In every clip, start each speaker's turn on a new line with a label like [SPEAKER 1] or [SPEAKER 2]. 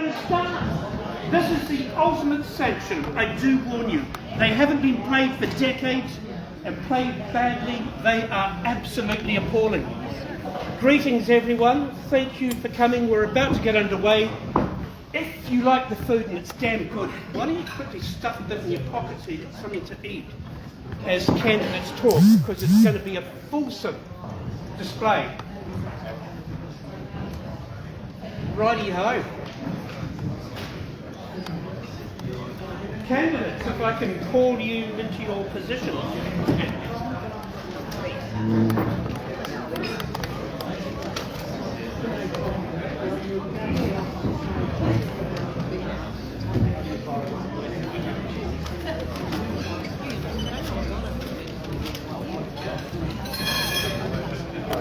[SPEAKER 1] going to start. This is the ultimate sanction, I do warn you. They haven't been played for decades and played badly. They are absolutely appalling. Greetings everyone, thank you for coming. We're about to get underway. If you like the food and it's damn good, why don't you quickly stuff a bit in your pocket so you've got something to eat as candidates talk, because it's going to be a fulsome display. Righty-ho. Candidates, if I can call you into your position.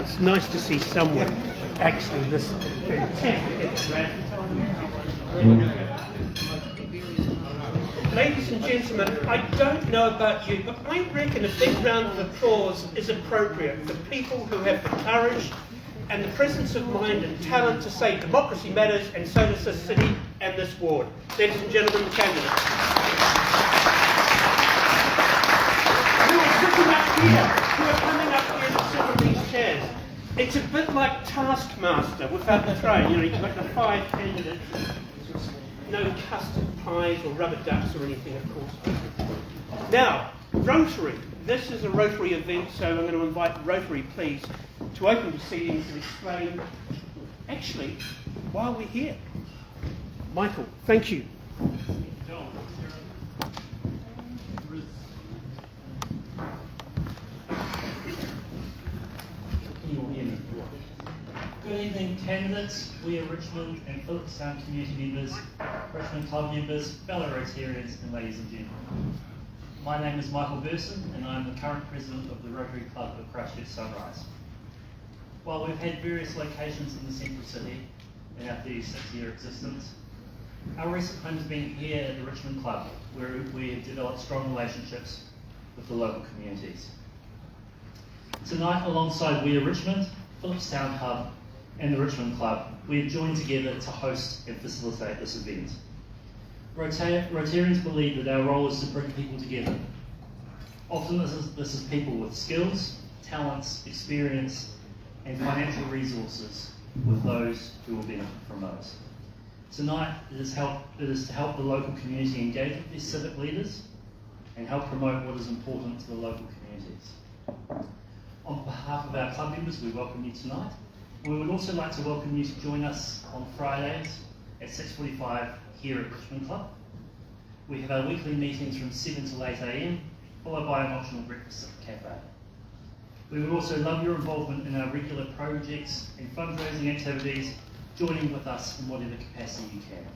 [SPEAKER 1] It's nice to see someone actually this fantastic. Ladies and gentlemen, I don't know about you, but I reckon a big round of applause is appropriate for people who have the courage and the presence of mind and talent to say democracy matters, and so does this city and this ward. Ladies and gentlemen, the candidates. Who are sitting up here, who are coming up here to sit on these chairs. It's a bit like Taskmaster without the throne. You know, you've got the 5 candidates. No custard pies or rubber ducks or anything, of course. Now, Rotary. This is a Rotary event, so I'm going to invite Rotary, please, to open proceedings and explain, actually, why we're here. Michael, thank you.
[SPEAKER 2] Good evening, candidates. We are Richmond and Phillipstown community members, Richmond Club members, fellow Rotarians, and ladies and gentlemen. My name is Michael Burson, and I am the current president of the Rotary Club of Christchurch Sunrise. While we've had various locations in the central city in our 36-year existence, our recent home has been here at the Richmond Club, where we have developed strong relationships with the local communities. Tonight, alongside We Are Richmond, Phillipstown Hub, and the Richmond Club, we have joined together to host and facilitate this event. Rotarians believe that our role is to bring people together. Often this is people with skills, talents, experience, and financial resources with those who will benefit from those. Tonight, it is to help the local community engage with their civic leaders and help promote what is important to the local communities. On behalf of our club members, we welcome you tonight. We would also like to welcome you to join us on Fridays at 6:45 here at Richmond Club. We have our weekly meetings from 7 till 8 a.m, followed by an optional breakfast at the cafe. We would also love your involvement in our regular projects and fundraising activities, joining with us in whatever capacity you can.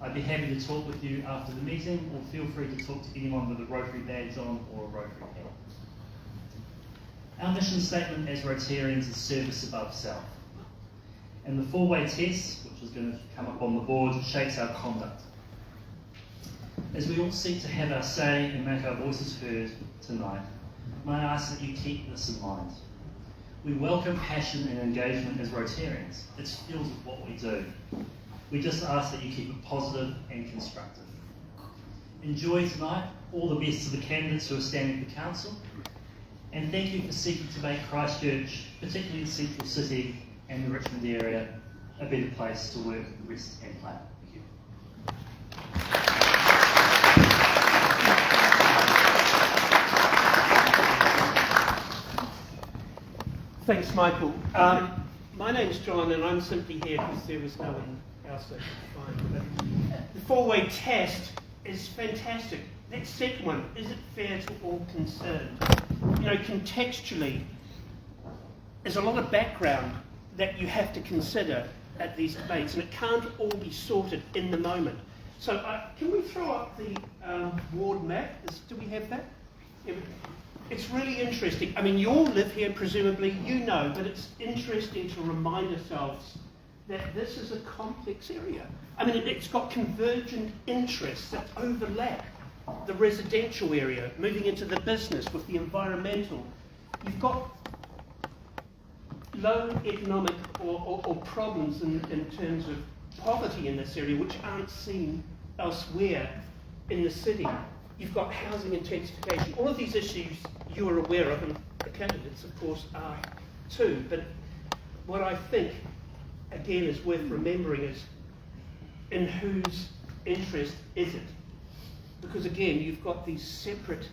[SPEAKER 2] I'd be happy to talk with you after the meeting, or feel free to talk to anyone with a Rotary badge on or a Rotary hat. Our mission statement as Rotarians is service above self. And the 4-way test, which is going to come up on the board, shapes our conduct. As we all seek to have our say and make our voices heard tonight, may I ask that you keep this in mind. We welcome passion and engagement as Rotarians. It's fuels of what we do. We just ask that you keep it positive and constructive. Enjoy tonight. All the best to the candidates who are standing for council. And thank you for seeking to make Christchurch, particularly the central city and the Richmond area, a better place to work, rest and play. Thank you.
[SPEAKER 1] Thanks, Michael. My name's John, and I'm simply here because there was no one else that could find. But the 4-way test is fantastic. That second one, is it fair to all concerned? You know, contextually, there's a lot of background that you have to consider at these debates, and it can't all be sorted in the moment. So can we throw up the ward map? Do we have that? It's really interesting. I mean, you all live here, presumably, you know, but it's interesting to remind ourselves that this is a complex area. I mean, it's got convergent interests that overlap. The residential area, moving into the business with the environmental. You've got low economic or problems in terms of poverty in this area, which aren't seen elsewhere in the city. You've got housing intensification. All of these issues you are aware of, and the candidates, of course, are too. But what I think, again, is worth remembering is in whose interest is it? Because, again, you've got these separate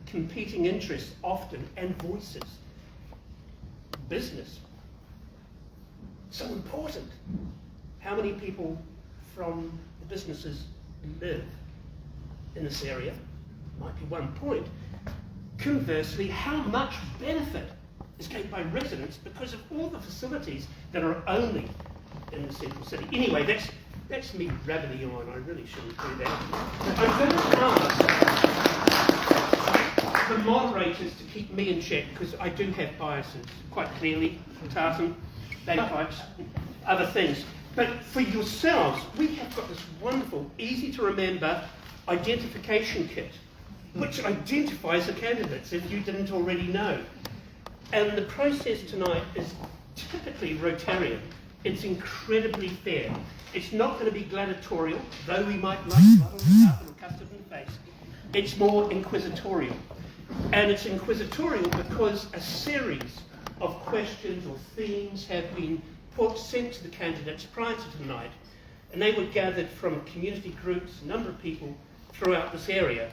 [SPEAKER 1] competing interests often and voices. Business. So important. How many people from the businesses live in this area? Might be one point. Conversely, how much benefit is gained by residents because of all the facilities that are only in the central city? Anyway, that's me rabbiting on. I really shouldn't do that. I'm going to ask the moderators to keep me in check, because I do have biases, quite clearly, tartan, bagpipes, other things. But for yourselves, we have got this wonderful, easy to remember identification kit, which identifies the candidates, if you didn't already know. And the process tonight is typically Rotarian. It's incredibly fair. It's not going to be gladiatorial, though we might like blood on the carpet or custard in the face. It's more inquisitorial. And it's inquisitorial because a series of questions or themes have been sent to the candidates prior to tonight, and they were gathered from community groups, a number of people throughout this area,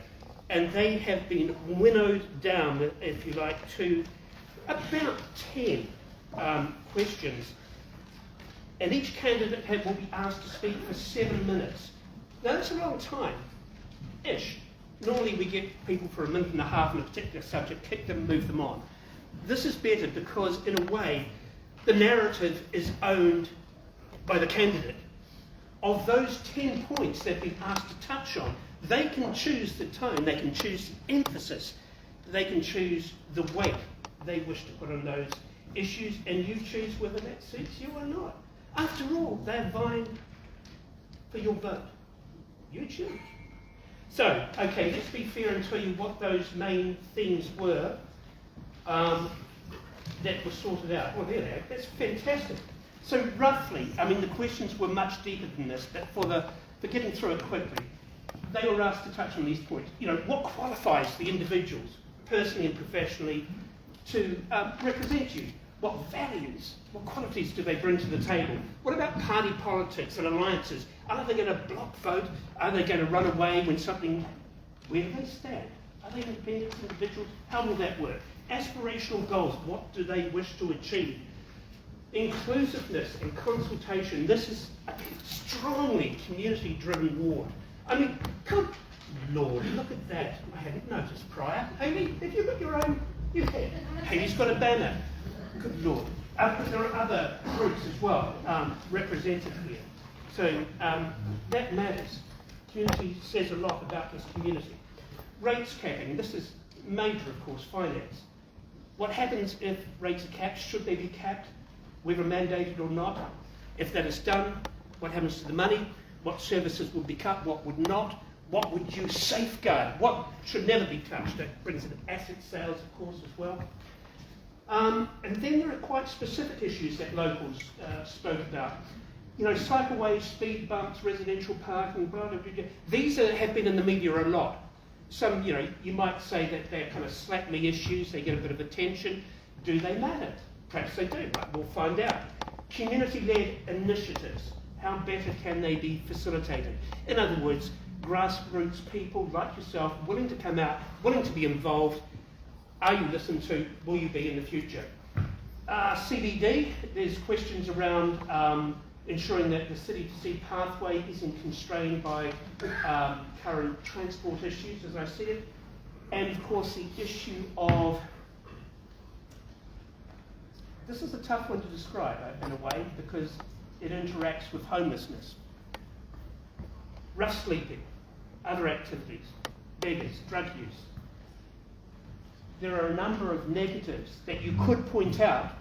[SPEAKER 1] and they have been winnowed down, if you like, to about 10 questions. And each candidate will be asked to speak for 7 minutes. Now that's a long time-ish. Normally we get people for 1.5 minutes on a particular subject, kick them, move them on. This is better because, in a way, the narrative is owned by the candidate. Of those 10 points they've been asked to touch on, they can choose the tone, they can choose the emphasis, they can choose the weight they wish to put on those issues, and you choose whether that suits you or not. After all, they're vying for your vote. You choose. So, okay, let's be fair and tell you what those main themes were that were sorted out. Well, there they are. That's fantastic. So roughly, I mean, the questions were much deeper than this, but for getting through it quickly, they were asked to touch on these points. You know, what qualifies the individuals, personally and professionally, to represent you? What values, what qualities do they bring to the table? What about party politics and alliances? Are they going to block vote? Are they going to run away when something... Where do they stand? Are they independent individuals? How will that work? Aspirational goals, what do they wish to achieve? Inclusiveness and consultation. This is a strongly community-driven ward. I mean, good Lord, look at that. I hadn't noticed prior. Hayley, have you got your own? You have. Hayley's got a banner. Good Lord. But there are other groups as well represented here. So that matters. Community says a lot about this community. Rates capping. This is major, of course, finance. What happens if rates are capped? Should they be capped, whether mandated or not? If that is done, what happens to the money? What services would be cut? What would not? What would you safeguard? What should never be touched? That brings in asset sales, of course, as well. And then there are quite specific issues that locals spoke about. You know, cycleways, speed bumps, residential parking, blah, blah, blah. These have been in the media a lot. Some, you know, you might say that they're kind of slap-me issues, they get a bit of attention. Do they matter? Perhaps they do, but we'll find out. Community-led initiatives, how better can they be facilitated? In other words, grassroots people like yourself, willing to come out, willing to be involved. Are you listened to? Will you be in the future? CBD, there's questions around ensuring that the city-to-sea pathway isn't constrained by current transport issues, as I said. And of course the issue of, this is a tough one to describe in a way because it interacts with homelessness. Rough sleeping, other activities, beggars, drug use. There are a number of negatives that you could point out,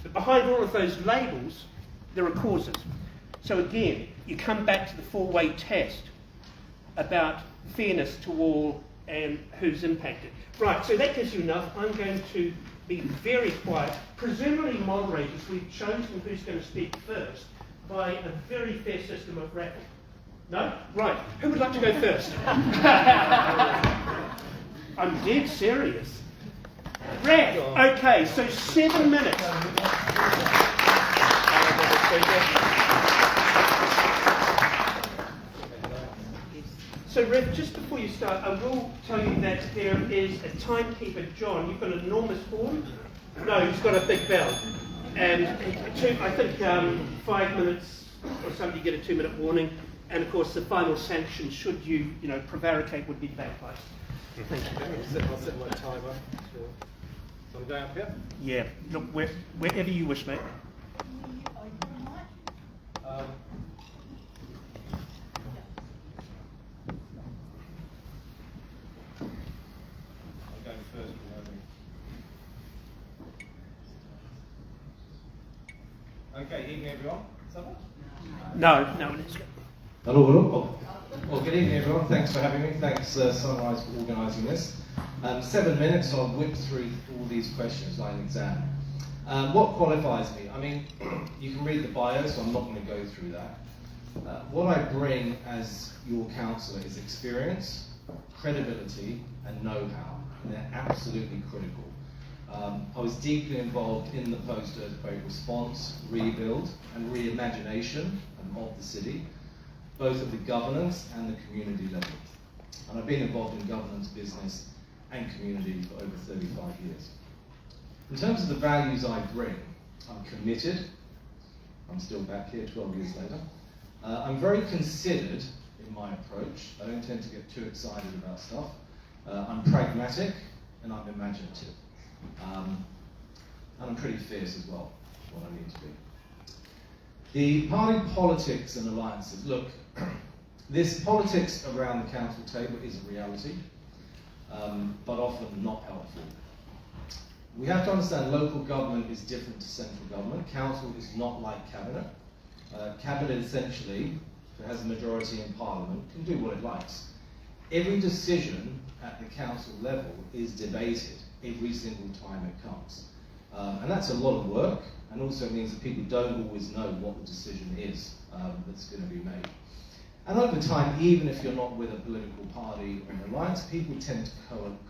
[SPEAKER 1] but behind all of those labels, there are causes. So again, you come back to the four-way test about fairness to all and who's impacted. Right, so that gives you enough. I'm going to be very quiet. Presumably moderators, we've chosen who's going to speak first. by a very fair system of raffle. No? Right. Who would like to go first? I'm dead serious. Raf. Okay, so 7 minutes. So, Rev, just before you start, I will tell you that there is a timekeeper, John. You've got an enormous horn. No, he's got a big bell. And I think 5 minutes or something, you get a 2-minute warning. And of course, the final sanction, should you prevaricate, would be bagpipes. Thank you.
[SPEAKER 3] I'll set my timer. So I'm going up here?
[SPEAKER 1] Yeah, look, wherever you wish, mate.
[SPEAKER 3] I'm going first. Okay, evening everyone. Is that on?
[SPEAKER 1] No, it's good.
[SPEAKER 3] Hello. Well, good evening everyone. Thanks for having me. Thanks Sunrise for organising this. 7 minutes, so I'll whip through all these questions like an exam. What qualifies me? I mean, you can read the bio, so I'm not going to go through that. What I bring as your counsellor is experience, credibility, and know-how. And they're absolutely critical. I was deeply involved in the post-earthquake response, rebuild, and reimagination of the city, both at the governance and the community level. And I've been involved in governance, business, and community for over 35 years. In terms of the values I bring, I'm committed. I'm still back here 12 years later. I'm very considered in my approach. I don't tend to get too excited about stuff. I'm pragmatic and I'm imaginative. And I'm pretty fierce as well, what I need to be. The party politics and alliances. Look, this politics around the council table is a reality, but often not helpful. We have to understand local government is different to central government. Council is not like cabinet. Cabinet essentially, if it has a majority in parliament, can do what it likes. Every decision at the council level is debated every single time it comes. And that's a lot of work, and also means that people don't always know what the decision is that's going to be made. And over time, even if you're not with a political party or an alliance, people tend to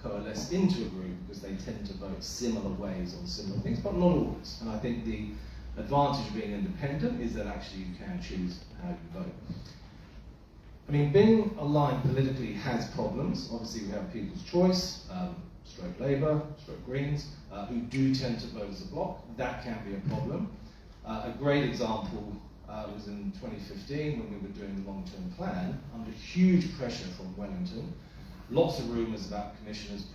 [SPEAKER 3] coalesce into a group because they tend to vote similar ways on similar things, but not always. And I think the advantage of being independent is that actually you can choose how you vote. I mean, being aligned politically has problems. Obviously, we have People's Choice, stroke Labour, stroke Greens, who do tend to vote as a bloc. That can be a problem. A great example was in 2015 when we were doing the long-term plan, under huge pressure from Wellington. Lots of rumours about commissioners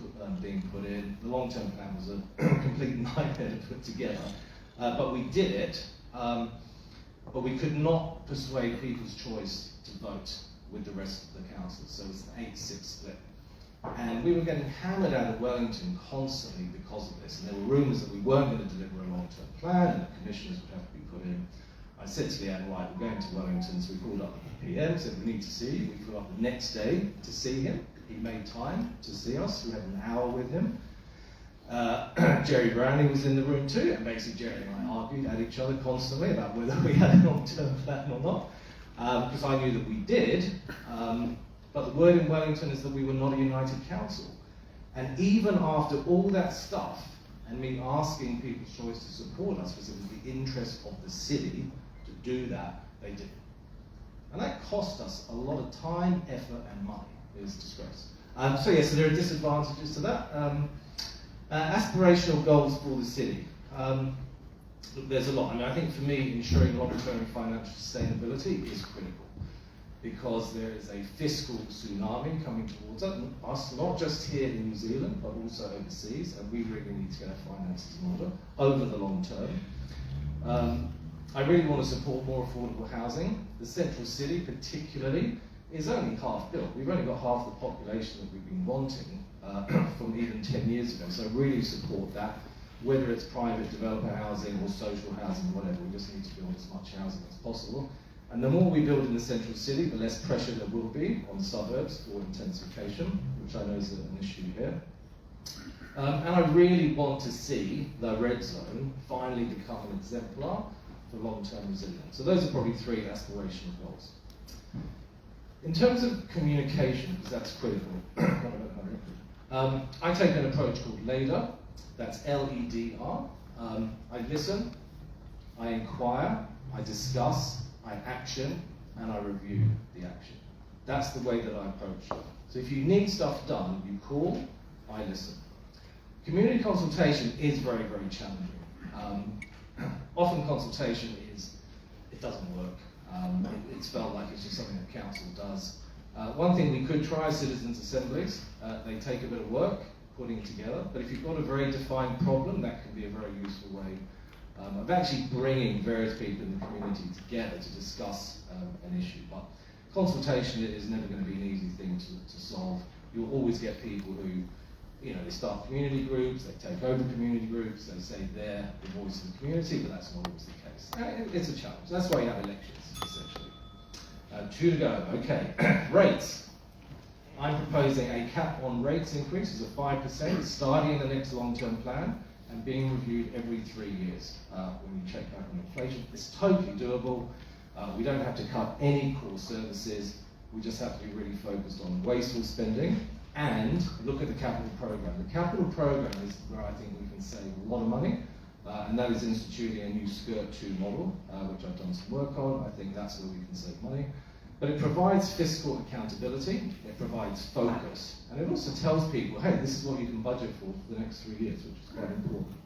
[SPEAKER 3] being put in. The long-term plan was a complete nightmare to put together. But we did it, but we could not persuade People's Choice to vote with the rest of the council. So it was an 8-6 split. And we were getting hammered out of Wellington constantly because of this. And there were rumours that we weren't going to deliver a long-term plan and the commissioners would have to be put in. I said to Leanne, right, we're going to Wellington, so we called up the PM, said we need to see you. We flew up the next day to see him. He made time to see us. We had an hour with him. Jerry Browning was in the room too, and basically Jerry and I argued at each other constantly about whether we had a long-term plan or not, because I knew that we did. But the word in Wellington is that we were not a united council. And even after all that stuff, and me asking People's Choice to support us, because it was the interest of the city to do that, they didn't. And that cost us a lot of time, effort, and money. It was a disgrace. So there are disadvantages to that. Aspirational goals for the city. Look, there's a lot. I mean, I think for me, ensuring long-term financial sustainability is critical, because there is a fiscal tsunami coming towards us, not just here in New Zealand, but also overseas, and we really need to get our finances in order over the long term. I really want to support more affordable housing. The central city, particularly, is only half built. We've only got half the population that we've been wanting from even 10 years ago, so I really support that. Whether it's private developer housing or social housing, whatever, we just need to build as much housing as possible. And the more we build in the central city, the less pressure there will be on suburbs for intensification, which I know is an issue here. And I really want to see the red zone finally become an exemplar for long-term resilience. So those are probably 3 aspirational goals. In terms of communication, because that's critical, I take an approach called LEDR, that's L-E-D-R. I listen, I inquire, I discuss, I action, and I review the action. That's the way that I approach it. So if you need stuff done, you call, I listen. Community consultation is very, very challenging. Often consultation it doesn't work. It's felt like it's just something that council does. One thing we could try, citizens' assemblies. They take a bit of work putting it together, but if you've got a very defined problem, that can be a very useful way of actually bringing various people in the community together to discuss an issue. But consultation is never going to be an easy thing to solve. You'll always get people who, they start community groups, they take over community groups, they say they're the voice of the community, but that's not always the case. It's a challenge. That's why you have elections, essentially. 2 to go. Okay. Rates. I'm proposing a cap on rates increases of 5%, starting in the next long-term plan and being reviewed every 3 years when you check back on inflation. It's totally doable. We don't have to cut any core services. We just have to be really focused on wasteful spending and look at the capital program. The capital program is where I think we can save a lot of money, and that is instituting a new Skirt 2 model, which I've done some work on. I think that's where we can save money. But it provides fiscal accountability, it provides focus, and it also tells people, hey, this is what you can budget for the next 3 years, which is quite important.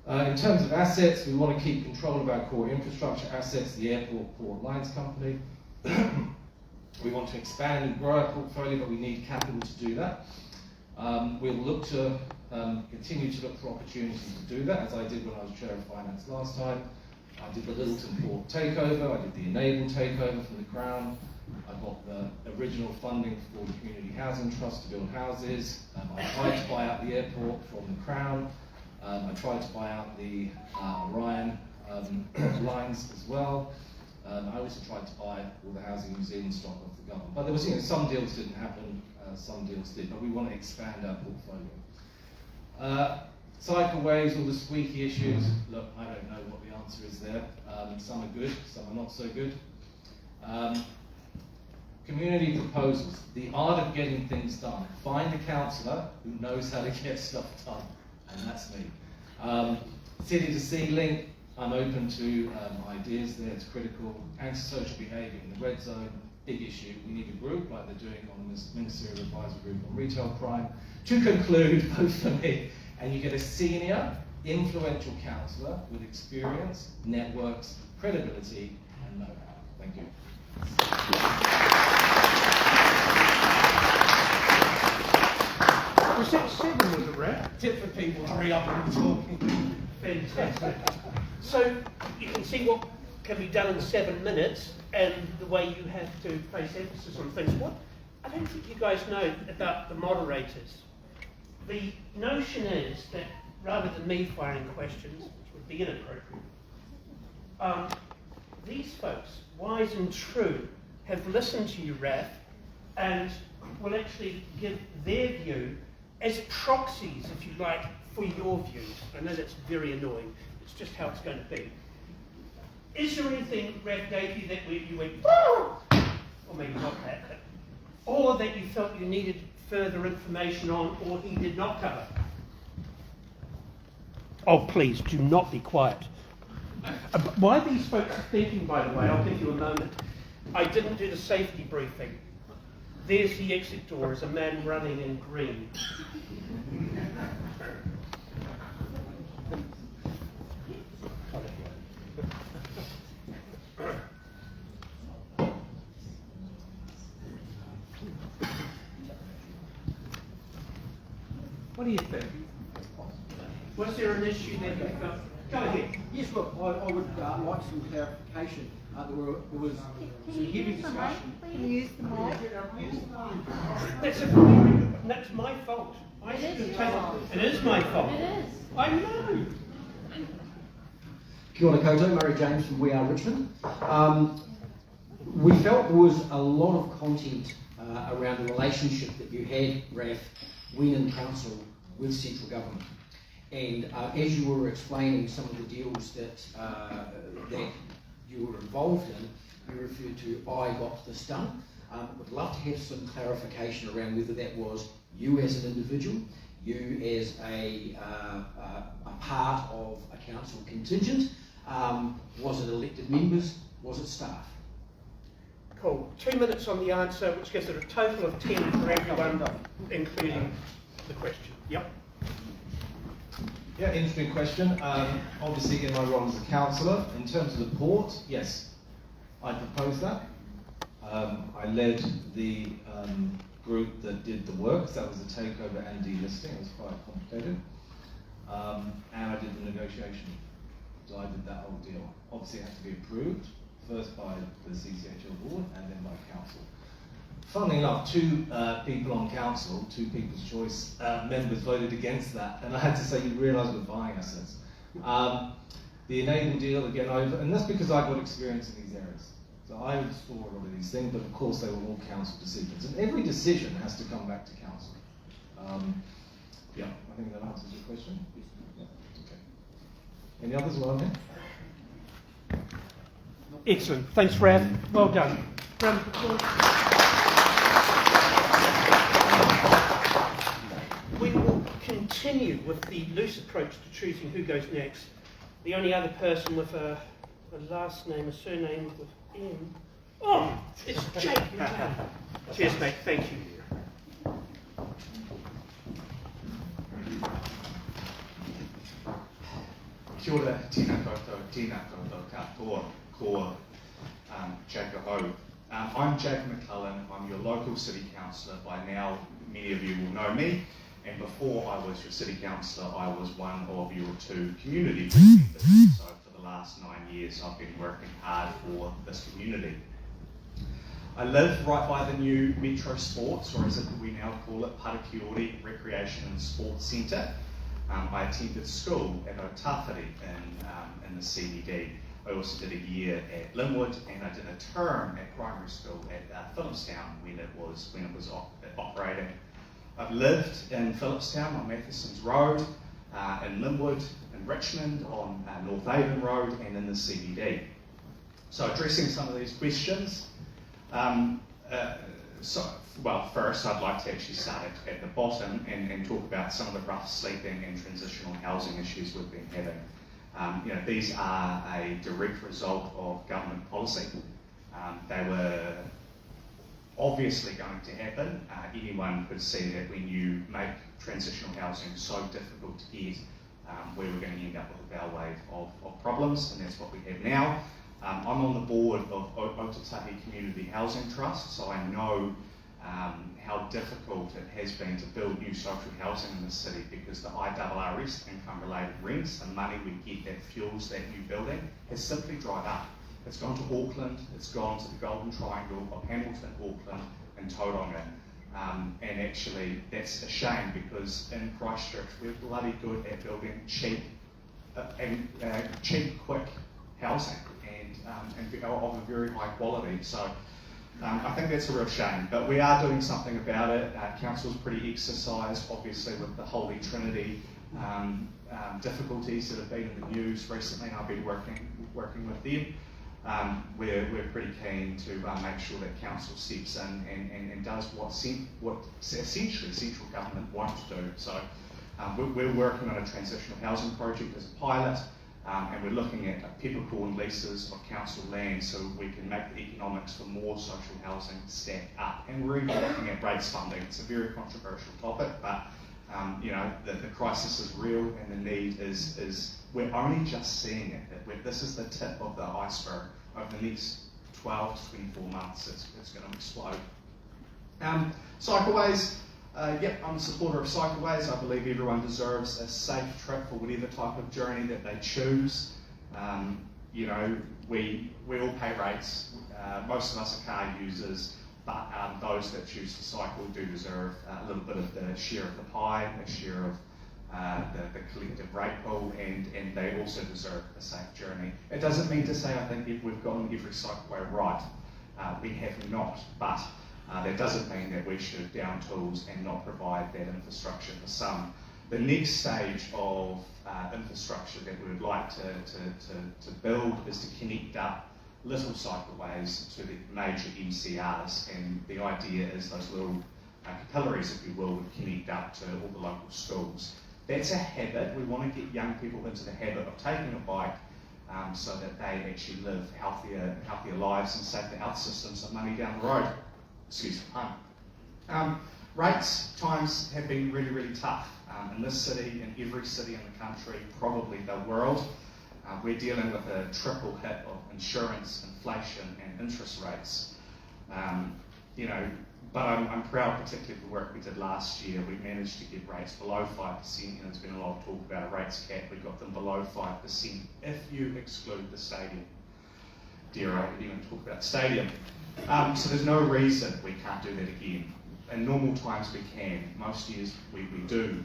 [SPEAKER 3] In terms of assets, we want to keep control of our core infrastructure assets, the airport, port, lines company. We want to expand and grow our portfolio, but we need capital to do that. We'll look to continue to look for opportunities to do that, as I did when I was Chair of Finance last time. I did the Littleton Port takeover, I did the Enable takeover from the Crown, I got the original funding for the Community Housing Trust to build houses, I tried to buy out the airport from the Crown, I tried to buy out the Orion lines as well. I also tried to buy all the Housing New Zealand stock off the government. But there was, some deals didn't happen, some deals did, but we want to expand our portfolio. Cycleways, all the squeaky issues, look, I don't know what the answer is there. Some are good, some are not so good. Community proposals, the art of getting things done. Find a councillor who knows how to get stuff done, and that's me. City to sea link, I'm open to ideas there, it's critical. Antisocial behaviour in the red zone, big issue. We need a group like they're doing on this Ministerial Advisory Group on retail crime. To conclude, vote for me, and you get a senior, influential councillor with experience, networks, credibility, and know-how. Thank you.
[SPEAKER 1] Was that 7 was a wrap?
[SPEAKER 3] Tip for people to hurry up and talking.
[SPEAKER 1] Fantastic. So you can see what can be done in 7 minutes and the way you have to place emphasis on things. What I don't think you guys know about the moderators. The notion is that rather than me firing questions, which would be inappropriate, these folks, wise and true, have listened to you, Raph, and will actually give their view as proxies, if you like, for your views. I know that's very annoying. It's just how it's going to be. Is there anything, Raph gave you that you went, or maybe not that, or that you felt you needed further information on, or he did not cover? Oh, please, do not be quiet. Why these folks are thinking, by the way, I'll give you a moment. I didn't do the safety briefing. There's the exit door, as a man running in green. What do you think? Was there an issue that you felt? Go ahead.
[SPEAKER 4] Yes, look, I would like some clarification. There was some heavy discussion.
[SPEAKER 5] Can you use the mic?
[SPEAKER 1] That's a very good. That's my fault. I should have taken. It is my fault.
[SPEAKER 5] It is.
[SPEAKER 1] I know.
[SPEAKER 4] Kia ora koutou, Murray James from We Are Richmond. We felt there was a lot of content around the relationship that you had, Raph, when in council with central government. And as you were explaining some of the deals that that you were involved in, you referred to "I got this done." Would love to have some clarification around whether that was you as an individual, you as a part of a council contingent, was it elected members, was it staff?
[SPEAKER 1] Cool. 2 minutes on the answer, which gives it a total of 10 for everyone, including the question. Yep.
[SPEAKER 3] Yeah, interesting question. Obviously, in my role as a councillor, in terms of the port, yes, I proposed that. I led the group that did the work. That was the takeover and delisting. It was quite complicated. And I did the negotiation. So I did that whole deal. Obviously, it had to be approved, first by the CCHL board and then by council. Funnily enough, two people on council, two People's Choice members voted against that, and I had to say, you realise we're buying assets. The Enable deal, again, and that's because I've got experience in these areas. So I saw a lot of these things, but of course they were all council decisions, and every decision has to come back to council. Yeah, I think that answers your question. Yeah, okay. Any others while I'm here?
[SPEAKER 1] Excellent. Thanks, Rav. Well done. Round of applause. We will continue with the loose approach to choosing who goes next. The only other person with a last name, a surname with M. Oh, it's Jake. Cheers, mate. Thank you.
[SPEAKER 5] Kia ora, tēnā koutou katoa, ko Jake Aho. I'm Jake McClellan. I'm your local city councillor. By now, many of you will know me. And before I was your city councillor, I was one of your two community board members. So for the last 9 years, I've been working hard for this community. I live right by the new Metro Sports, or as we now call it, Parakiori Recreation and Sports Centre. I attended school at Otawhiri in the CBD. I also did a year at Linwood, and I did a term at primary school at Phillipstown when it was operating. I've lived in Phillipstown on Matheson's Road, in Linwood, in Richmond, on North Avon Road, and in the CBD. So addressing some of these questions. Well, first I'd like to actually start at the bottom and talk about some of the rough sleeping and transitional housing issues we've been having. These are a direct result of government policy. They were obviously going to happen. Anyone could see that when you make transitional housing so difficult to get, we were going to end up with a bow wave of problems, and that's what we have now. I'm on the board of Otatahi Community Housing Trust, so I know how difficult it has been to build new social housing in the city, because the IRRS, income-related rents, the money we get that fuels that new building, has simply dried up. It's gone to Auckland, it's gone to the Golden Triangle of Hamilton, Auckland, and Tauranga. And actually, that's a shame, because in Christchurch, we're bloody good at building cheap, quick housing, and of a very high quality. So I think that's a real shame, but we are doing something about it. Council's pretty exercised, obviously, with the Holy Trinity difficulties that have been in the news recently. I've been working with them. We're pretty keen to make sure that council steps in and does what essentially central government wants to do. So we're working on a transitional housing project as a pilot. And we're looking at peppercorn leases of council land so we can make the economics for more social housing stack up. And we're even looking at rates funding. It's a very controversial topic, but the crisis is real, and the need is we're only just seeing it. This is the tip of the iceberg. Over the next 12 to 24 months, it's going to explode. Cycleways. I'm a supporter of cycleways. I believe everyone deserves a safe trip for whatever type of journey that they choose. We all pay rates. Most of us are car users, but those that choose to cycle do deserve a little bit of the share of the pie, a share of the collective rate pool, and they also deserve a safe journey. It doesn't mean to say I think we've gotten every cycleway right. We have not, but that doesn't mean that we should down tools and not provide that infrastructure for some. The next stage of infrastructure that we would like to build is to connect up little cycleways to the major MCRs, and the idea is those little capillaries, if you will, would connect up to all the local schools. That's a habit. We want to get young people into the habit of taking a bike so that they actually live healthier lives and save the health system some money down the road. Excuse the pun. Rates times have been really, really tough. In this city, in every city in the country, probably the world, we're dealing with a triple hit of insurance, inflation, and interest rates. But I'm proud, particularly of the work we did last year. We managed to get rates below 5%, and there's been a lot of talk about a rates cap. We got them below 5% if you exclude the stadium. Dare I even talk about stadium? So there's no reason we can't do that again. In normal times we can. Most years we do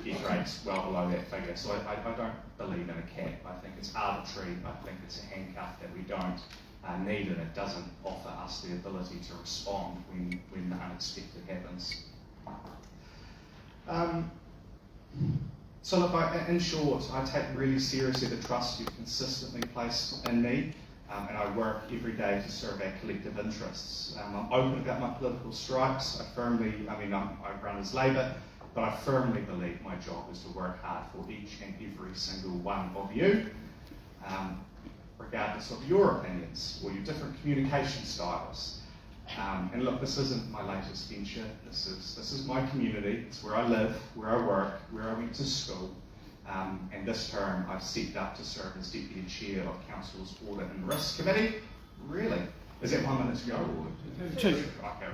[SPEAKER 5] get rates well below that figure. So I don't believe in a cap. I think it's arbitrary. I think it's a handcuff that we don't need, and it doesn't offer us the ability to respond when the unexpected happens. So look, in short, I take really seriously the trust you've consistently placed in me, and I work every day to serve our collective interests. I'm open about my political stripes. I run as Labour, but I firmly believe my job is to work hard for each and every single one of you, regardless of your opinions or your different communication styles. And look, this isn't my latest venture. This is my community. It's where I live, where I work, where I went to school. And this term, I've stepped up to serve as Deputy Chair of Council's Audit and Risk Committee. Really? Is that 1 minute to go? Or? 2. Okay,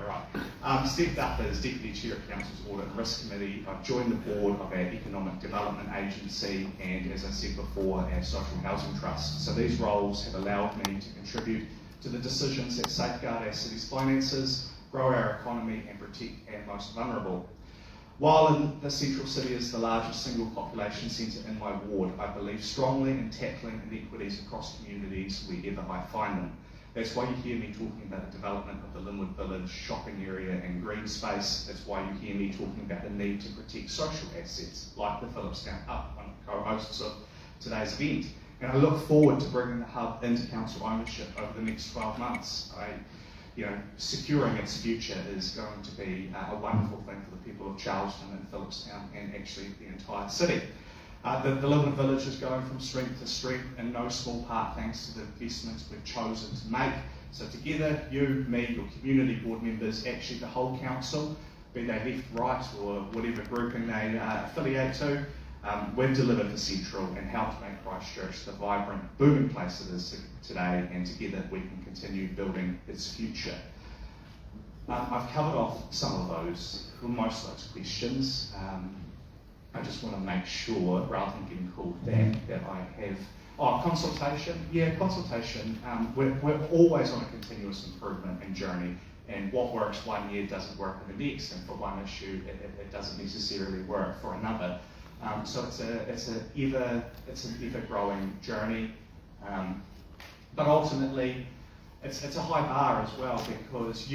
[SPEAKER 5] right. Stepped up as Deputy Chair of Council's Audit and Risk Committee. I've joined the board of our Economic Development Agency and, as I said before, our Social Housing Trust. So these roles have allowed me to contribute to the decisions that safeguard our city's finances, grow our economy and protect our most vulnerable. While the Central City is the largest single population centre in my ward, I believe strongly in tackling inequities across communities wherever I find them. That's why you hear me talking about the development of the Linwood Village shopping area and green space. That's why you hear me talking about the need to protect social assets like the Phillipstown Hub, one of the co-hosts of today's event. And I look forward to bringing the hub into council ownership over the next 12 months. Securing its future is going to be a wonderful thing for the people of Charleston and Phillipstown and actually the entire city. The Linwood Village is going from strength to strength in no small part thanks to the investments we've chosen to make. So together, you, me, your community board members, actually the whole council, be they left, right or whatever grouping they affiliate to, we've delivered for Central and helped make Christchurch the vibrant, booming place it is today, and together we can continue building its future. I've covered off some of those, or most of those questions. I just want to make sure, rather than getting called back, that I have... consultation. Yeah, consultation. We're always on a continuous improvement and journey, and what works 1 year doesn't work in the next, and for one issue it doesn't necessarily work for another. So it's an ever growing journey, but ultimately it's a high bar as well, because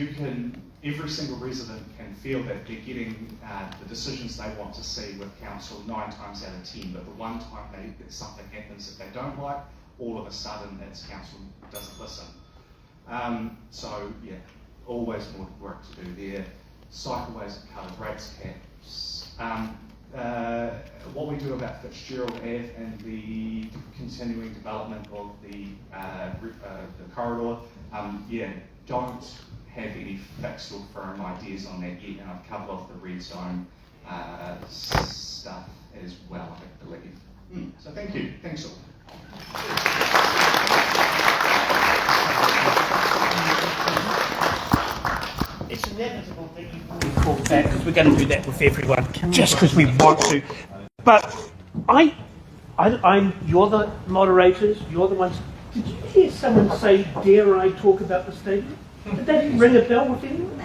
[SPEAKER 5] every single resident can feel that they're getting the decisions they want to see with council 9 times out of 10, but the one time something happens that they don't like, all of a sudden it's council doesn't listen. So yeah, always more work to do there. Cycleways and covered rates caps. What we do about Fitzgerald Ave and the continuing development of the corridor, don't have any fixed or firm ideas on that yet, and I've covered off the red zone stuff as well, I believe. So thank you. Thanks all.
[SPEAKER 1] It's inevitable that you will be called back, because we're going to do that with everyone, just because we want to. But you're the moderators, you're the ones. Did you hear someone say, dare I talk about the stadium? Did that ring a bell with anyone?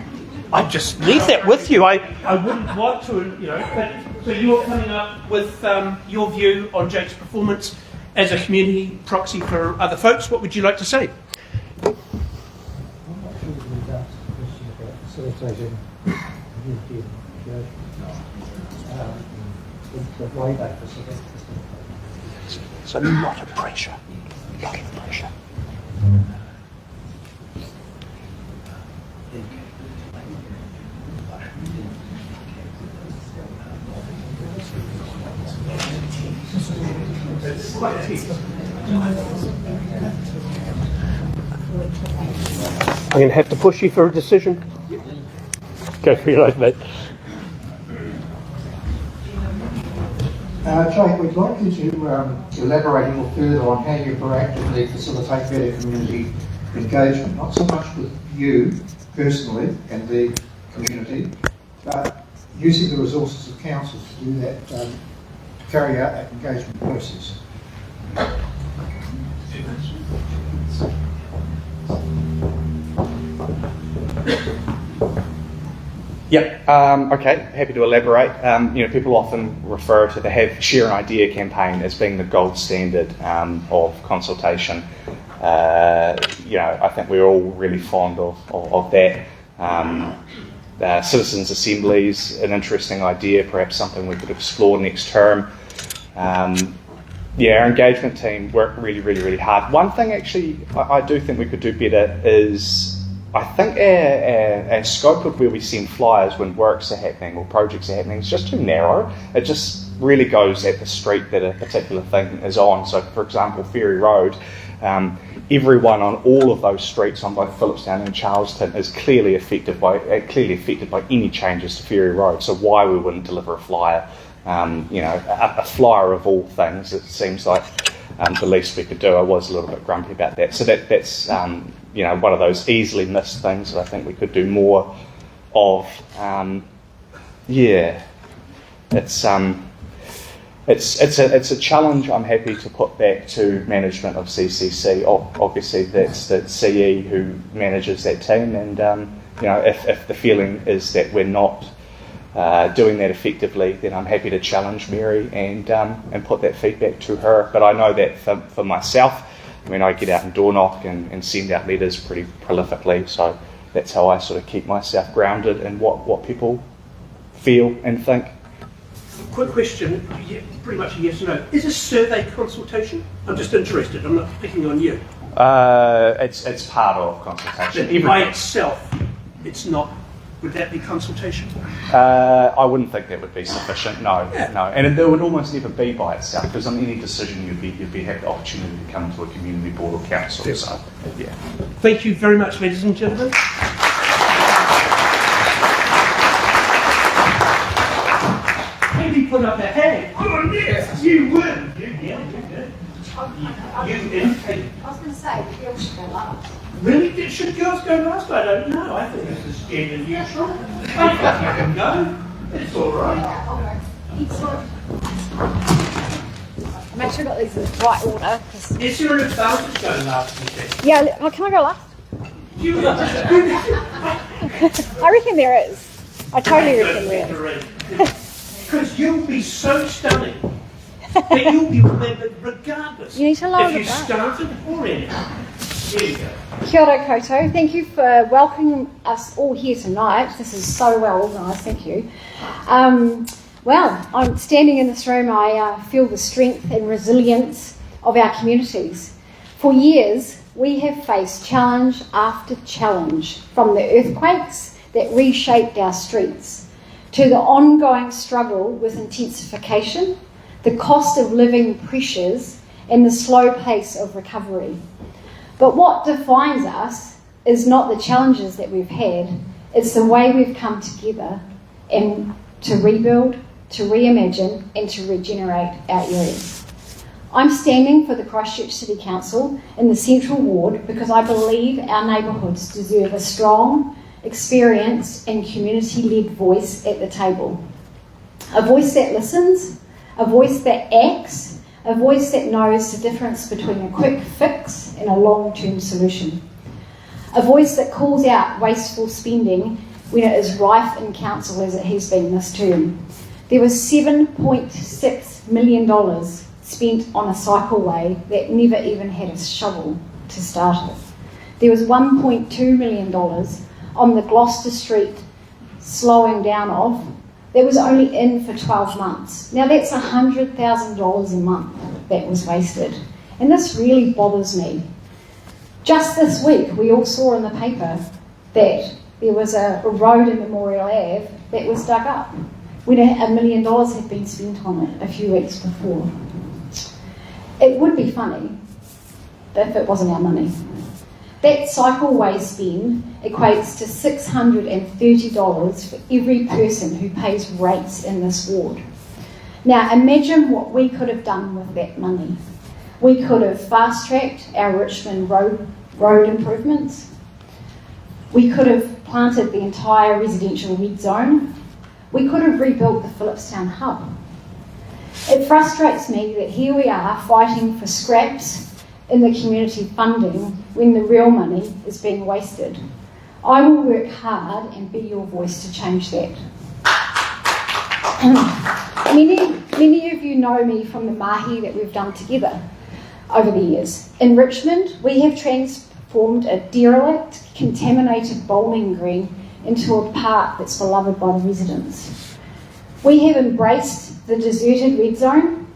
[SPEAKER 1] I just leave that with you. I wouldn't want to, but so you're coming up with your view on Jake's performance as a community proxy for other folks. What would you like to say?
[SPEAKER 6] I'm not sure we've asked a question about facilitating It's a lot of pressure. A lot of pressure. I'm going to have to push you for a decision. Go for your life, mate.
[SPEAKER 7] Jake, we'd like you to elaborate a little further on how you proactively facilitate better community engagement, not so much with you personally and the community, but using the resources of council to do that, to carry out that engagement process.
[SPEAKER 5] Yep. Okay. Happy to elaborate. People often refer to the Share an Idea campaign as being the gold standard of consultation. I think we're all really fond of that. Citizens' assemblies, an interesting idea, perhaps something we could explore next term. Our engagement team worked really, really, really hard. One thing actually I do think we could do better is, I think our scope of where we send flyers when works are happening or projects are happening is just too narrow. It just really goes at the street that a particular thing is on. So, for example, Ferry Road, everyone on all of those streets on both Phillipstown and Charlestown is clearly affected by any changes to Ferry Road. So why we wouldn't deliver a flyer? A flyer of all things, it seems like the least we could do. I was a little bit grumpy about that. So that's one of those easily missed things that I think we could do more of. It's a challenge I'm happy to put back to management of CCC. Obviously, that's the CE who manages that team, and if the feeling is that we're not doing that effectively, then I'm happy to challenge Mary and put that feedback to her. But I know that for myself, I get out and door knock and send out letters pretty prolifically, so that's how I sort of keep myself grounded in what people feel and think.
[SPEAKER 1] Quick question, pretty much a yes or no. Is a survey consultation? I'm just interested, I'm not picking on you.
[SPEAKER 5] It's part of consultation.
[SPEAKER 1] By itself, it's not. Would that be consultation?
[SPEAKER 5] I wouldn't think that would be sufficient. No. And it would almost never be by itself, because on any decision you'd have the opportunity to come to a community board or council.
[SPEAKER 1] Yes.
[SPEAKER 5] So, yeah.
[SPEAKER 1] Thank you very much, ladies and gentlemen. Maybe put up a hand. Oh yes, you win. You did.
[SPEAKER 8] I was going to say, the girls should go last.
[SPEAKER 1] Really? Should girls go last? I don't know. I think this is gender neutral. I think you can go. It's all right.
[SPEAKER 8] Make sure I got these in the right order.
[SPEAKER 1] Is there an advantage going last, you think?
[SPEAKER 8] Yeah, can I go last? I reckon there is. I totally reckon there is.
[SPEAKER 1] Because you'll be so stunning that you'll be remembered regardless
[SPEAKER 8] You need to lower
[SPEAKER 1] if
[SPEAKER 8] the
[SPEAKER 1] you
[SPEAKER 8] bar.
[SPEAKER 1] started or ended. There you go.
[SPEAKER 8] Kia ora koutou. Thank you for welcoming us all here tonight. This is so well organised, thank you. Well, I'm standing in this room, I feel the strength and resilience of our communities. For years, we have faced challenge after challenge, from the earthquakes that reshaped our streets, to the ongoing struggle with intensification, the cost of living pressures, and the slow pace of recovery. But what defines us is not the challenges that we've had, it's the way we've come together and to rebuild, to reimagine and to regenerate our areas. I'm standing for the Christchurch City Council in the Central Ward because I believe our neighbourhoods deserve a strong, experienced and community-led voice at the table. A voice that listens, a voice that acts, a voice that knows the difference between a quick fix and a long-term solution. A voice that calls out wasteful spending when it is rife in council as it has been this term. There was $7.6 million spent on a cycleway that never even had a shovel to start it. There was $1.2 million on the Gloucester Street slowing down of, that was only in for 12 months. Now that's $100,000 a month that was wasted. And this really bothers me. Just this week, we all saw in the paper that there was a road in Memorial Ave that was dug up when $1 million had been spent on it a few weeks before. It would be funny if it wasn't our money. That cycleway spend equates to $630 for every person who pays rates in this ward. Now imagine what we could have done with that money. We could have fast-tracked our Richmond road improvements. We could have planted the entire residential red zone. We could have rebuilt the Phillipstown hub. It frustrates me that here we are fighting for scraps in the community funding when the real money is being wasted. I will work hard and be your voice to change that. Many of you know me from the mahi that we've done together over the years. In Richmond, we have transformed a derelict, contaminated bowling green into a park that's beloved by the residents. We have embraced the deserted red zone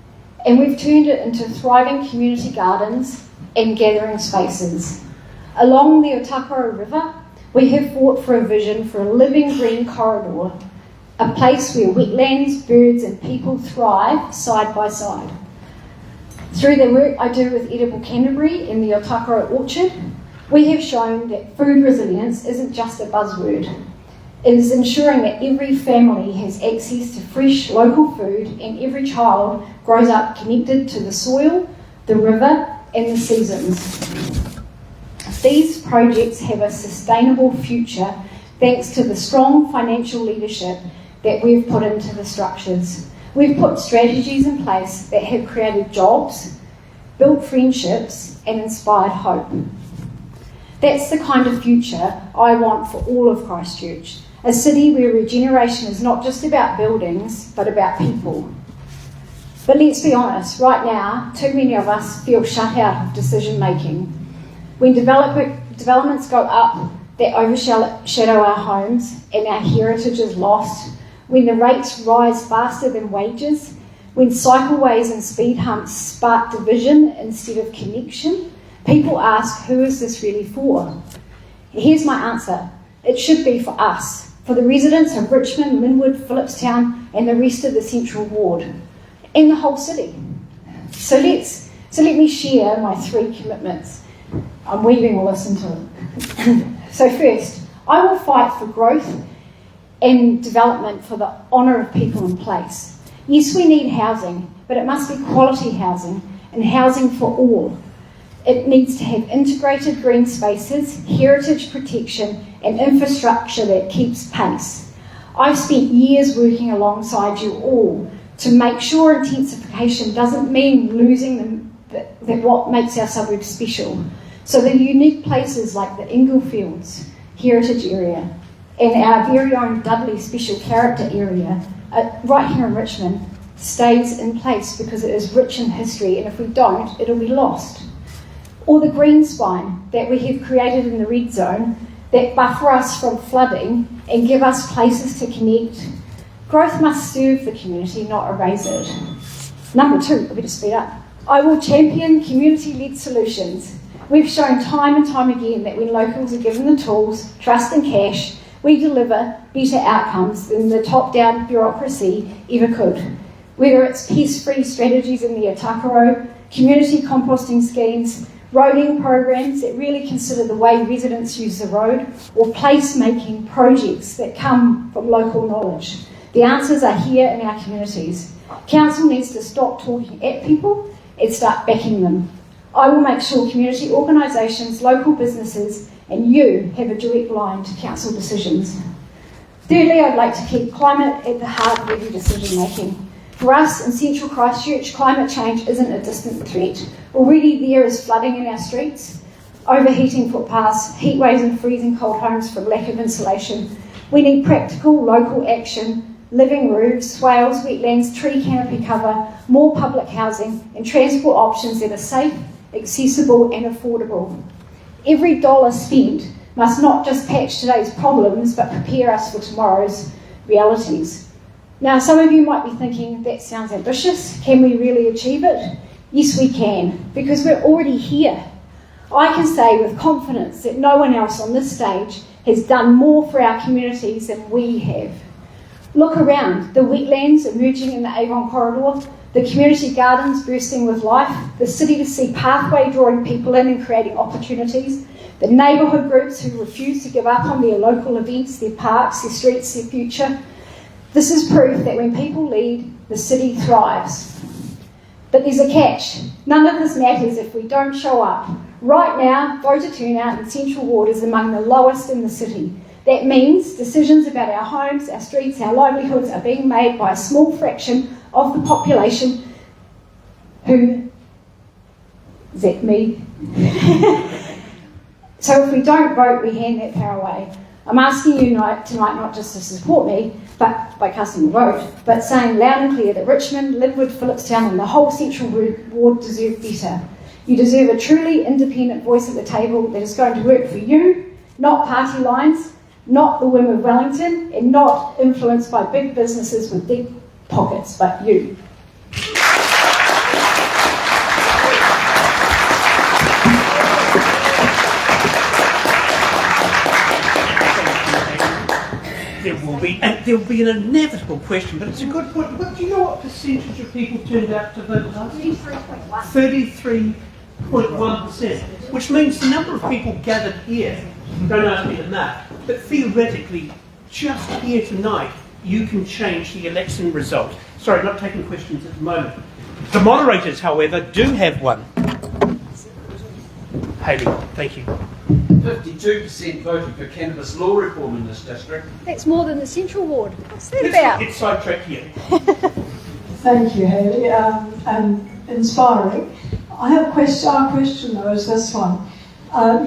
[SPEAKER 8] and we've turned it into thriving community gardens and gathering spaces. Along the Otakaro River, we have fought for a vision for a living green corridor, a place where wetlands, birds and people thrive side by side. Through the work I do with Edible Canterbury in the Otakaro Orchard, we have shown that food resilience isn't just a buzzword. It is ensuring that every family has access to fresh local food and every child grows up connected to the soil, the river and the seasons. These projects have a sustainable future thanks to the strong financial leadership that we've put into the structures. We've put strategies in place that have created jobs, built friendships and inspired hope. That's the kind of future I want for all of Christchurch, a city where regeneration is not just about buildings, but about people. But let's be honest, right now, too many of us feel shut out of decision making. When developments go up that overshadow our homes and our heritage is lost, when the rates rise faster than wages, when cycleways and speed humps spark division instead of connection, people ask, who is this really for? Here's my answer. It should be for us, for the residents of Richmond, Linwood, Phillipstown and the rest of the Central Ward, and the whole city. So let me share my 3 commitments. I'm weaving all this into it. So first, I will fight for growth and development for the honour of people in place. Yes, we need housing, but it must be quality housing and housing for all. It needs to have integrated green spaces, heritage protection and infrastructure that keeps pace. I've spent years working alongside you all to make sure intensification doesn't mean losing what makes our suburbs special. So the unique places like the Inglefields Heritage Area and our very own Dudley Special Character Area right here in Richmond stays in place because it is rich in history, and if we don't, it'll be lost. Or the green spine that we have created in the red zone that buffer us from flooding and give us places to connect. Growth must serve the community, not erase it. Number 2, I better speed up. I will champion community-led solutions. We've shown time and time again that when locals are given the tools, trust and cash, we deliver better outcomes than the top-down bureaucracy ever could. Whether it's pest-free strategies in the Otakaro, community composting schemes, roading programs that really consider the way residents use the road, or place-making projects that come from local knowledge. The answers are here in our communities. Council needs to stop talking at people and start backing them. I will make sure community organisations, local businesses and you have a direct line to council decisions. Thirdly, I'd like to keep climate at the heart of every decision making. For us in central Christchurch, climate change isn't a distant threat. Already there is flooding in our streets, overheating footpaths, heat waves and freezing cold homes from lack of insulation. We need practical local action, living roofs, swales, wetlands, tree canopy cover, more public housing and transport options that are safe, accessible and affordable. Every dollar spent must not just patch today's problems, but prepare us for tomorrow's realities. Now, some of you might be thinking, that sounds ambitious. Can we really achieve it? Yes, we can, because we're already here. I can say with confidence that no one else on this stage has done more for our communities than we have. Look around, the wetlands emerging in the Avon corridor, the community gardens bursting with life, the city to sea pathway drawing people in and creating opportunities, the neighbourhood groups who refuse to give up on their local events, their parks, their streets, their future. This is proof that when people lead, the city thrives. But there's a catch. None of this matters if we don't show up. Right now, voter turnout in Central Ward is among the lowest in the city. That means decisions about our homes, our streets, our livelihoods are being made by a small fraction of the population who... Is that me? So if we don't vote, we hand that power away. I'm asking you tonight not just to support me, but by casting a vote, but saying loud and clear that Richmond, Linwood, Phillipstown and the whole Central Ward deserve better. You deserve a truly independent voice at the table that is going to work for you, not party lines, not the whim of Wellington, and not influenced by big businesses with deep pockets, but you.
[SPEAKER 1] There will be an inevitable question, but it's a good point. But do you know what percentage of people turned out to vote last year? 33.1%, which means the number of people gathered here, don't ask me the math, but theoretically, just here tonight, you can change the election result. Sorry, not taking questions at the moment. The moderators, however, do have one. Hayley, thank you.
[SPEAKER 9] 52% voted for cannabis law reform in this district.
[SPEAKER 8] That's more than the Central Ward. What's that about?
[SPEAKER 1] It's sidetracked here.
[SPEAKER 10] Thank you, Hayley. Inspiring. I have a question. Our question, though, is this one.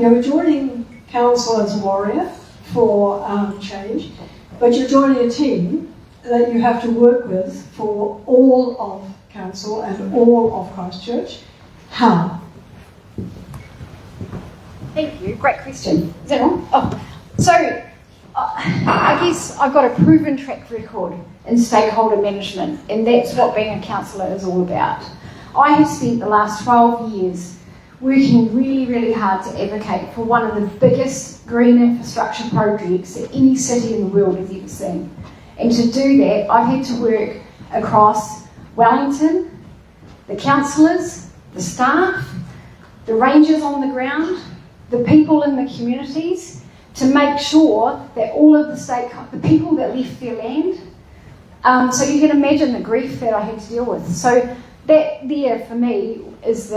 [SPEAKER 10] You're joining council as a warrior for change, but you're joining a team that you have to work with for all of council and all of Christchurch. How?
[SPEAKER 8] Thank you. Great question. Is that on? Oh, so I guess I've got a proven track record in stakeholder management, and that's what being a councillor is all about. I have spent the last 12 years working really, really hard to advocate for one of the biggest green infrastructure projects that any city in the world has ever seen. And to do that, I've had to work across Wellington, the councillors, the staff, the rangers on the ground, the people in the communities, to make sure that all of the people that left their land, so you can imagine the grief that I had to deal with. So that there, for me, is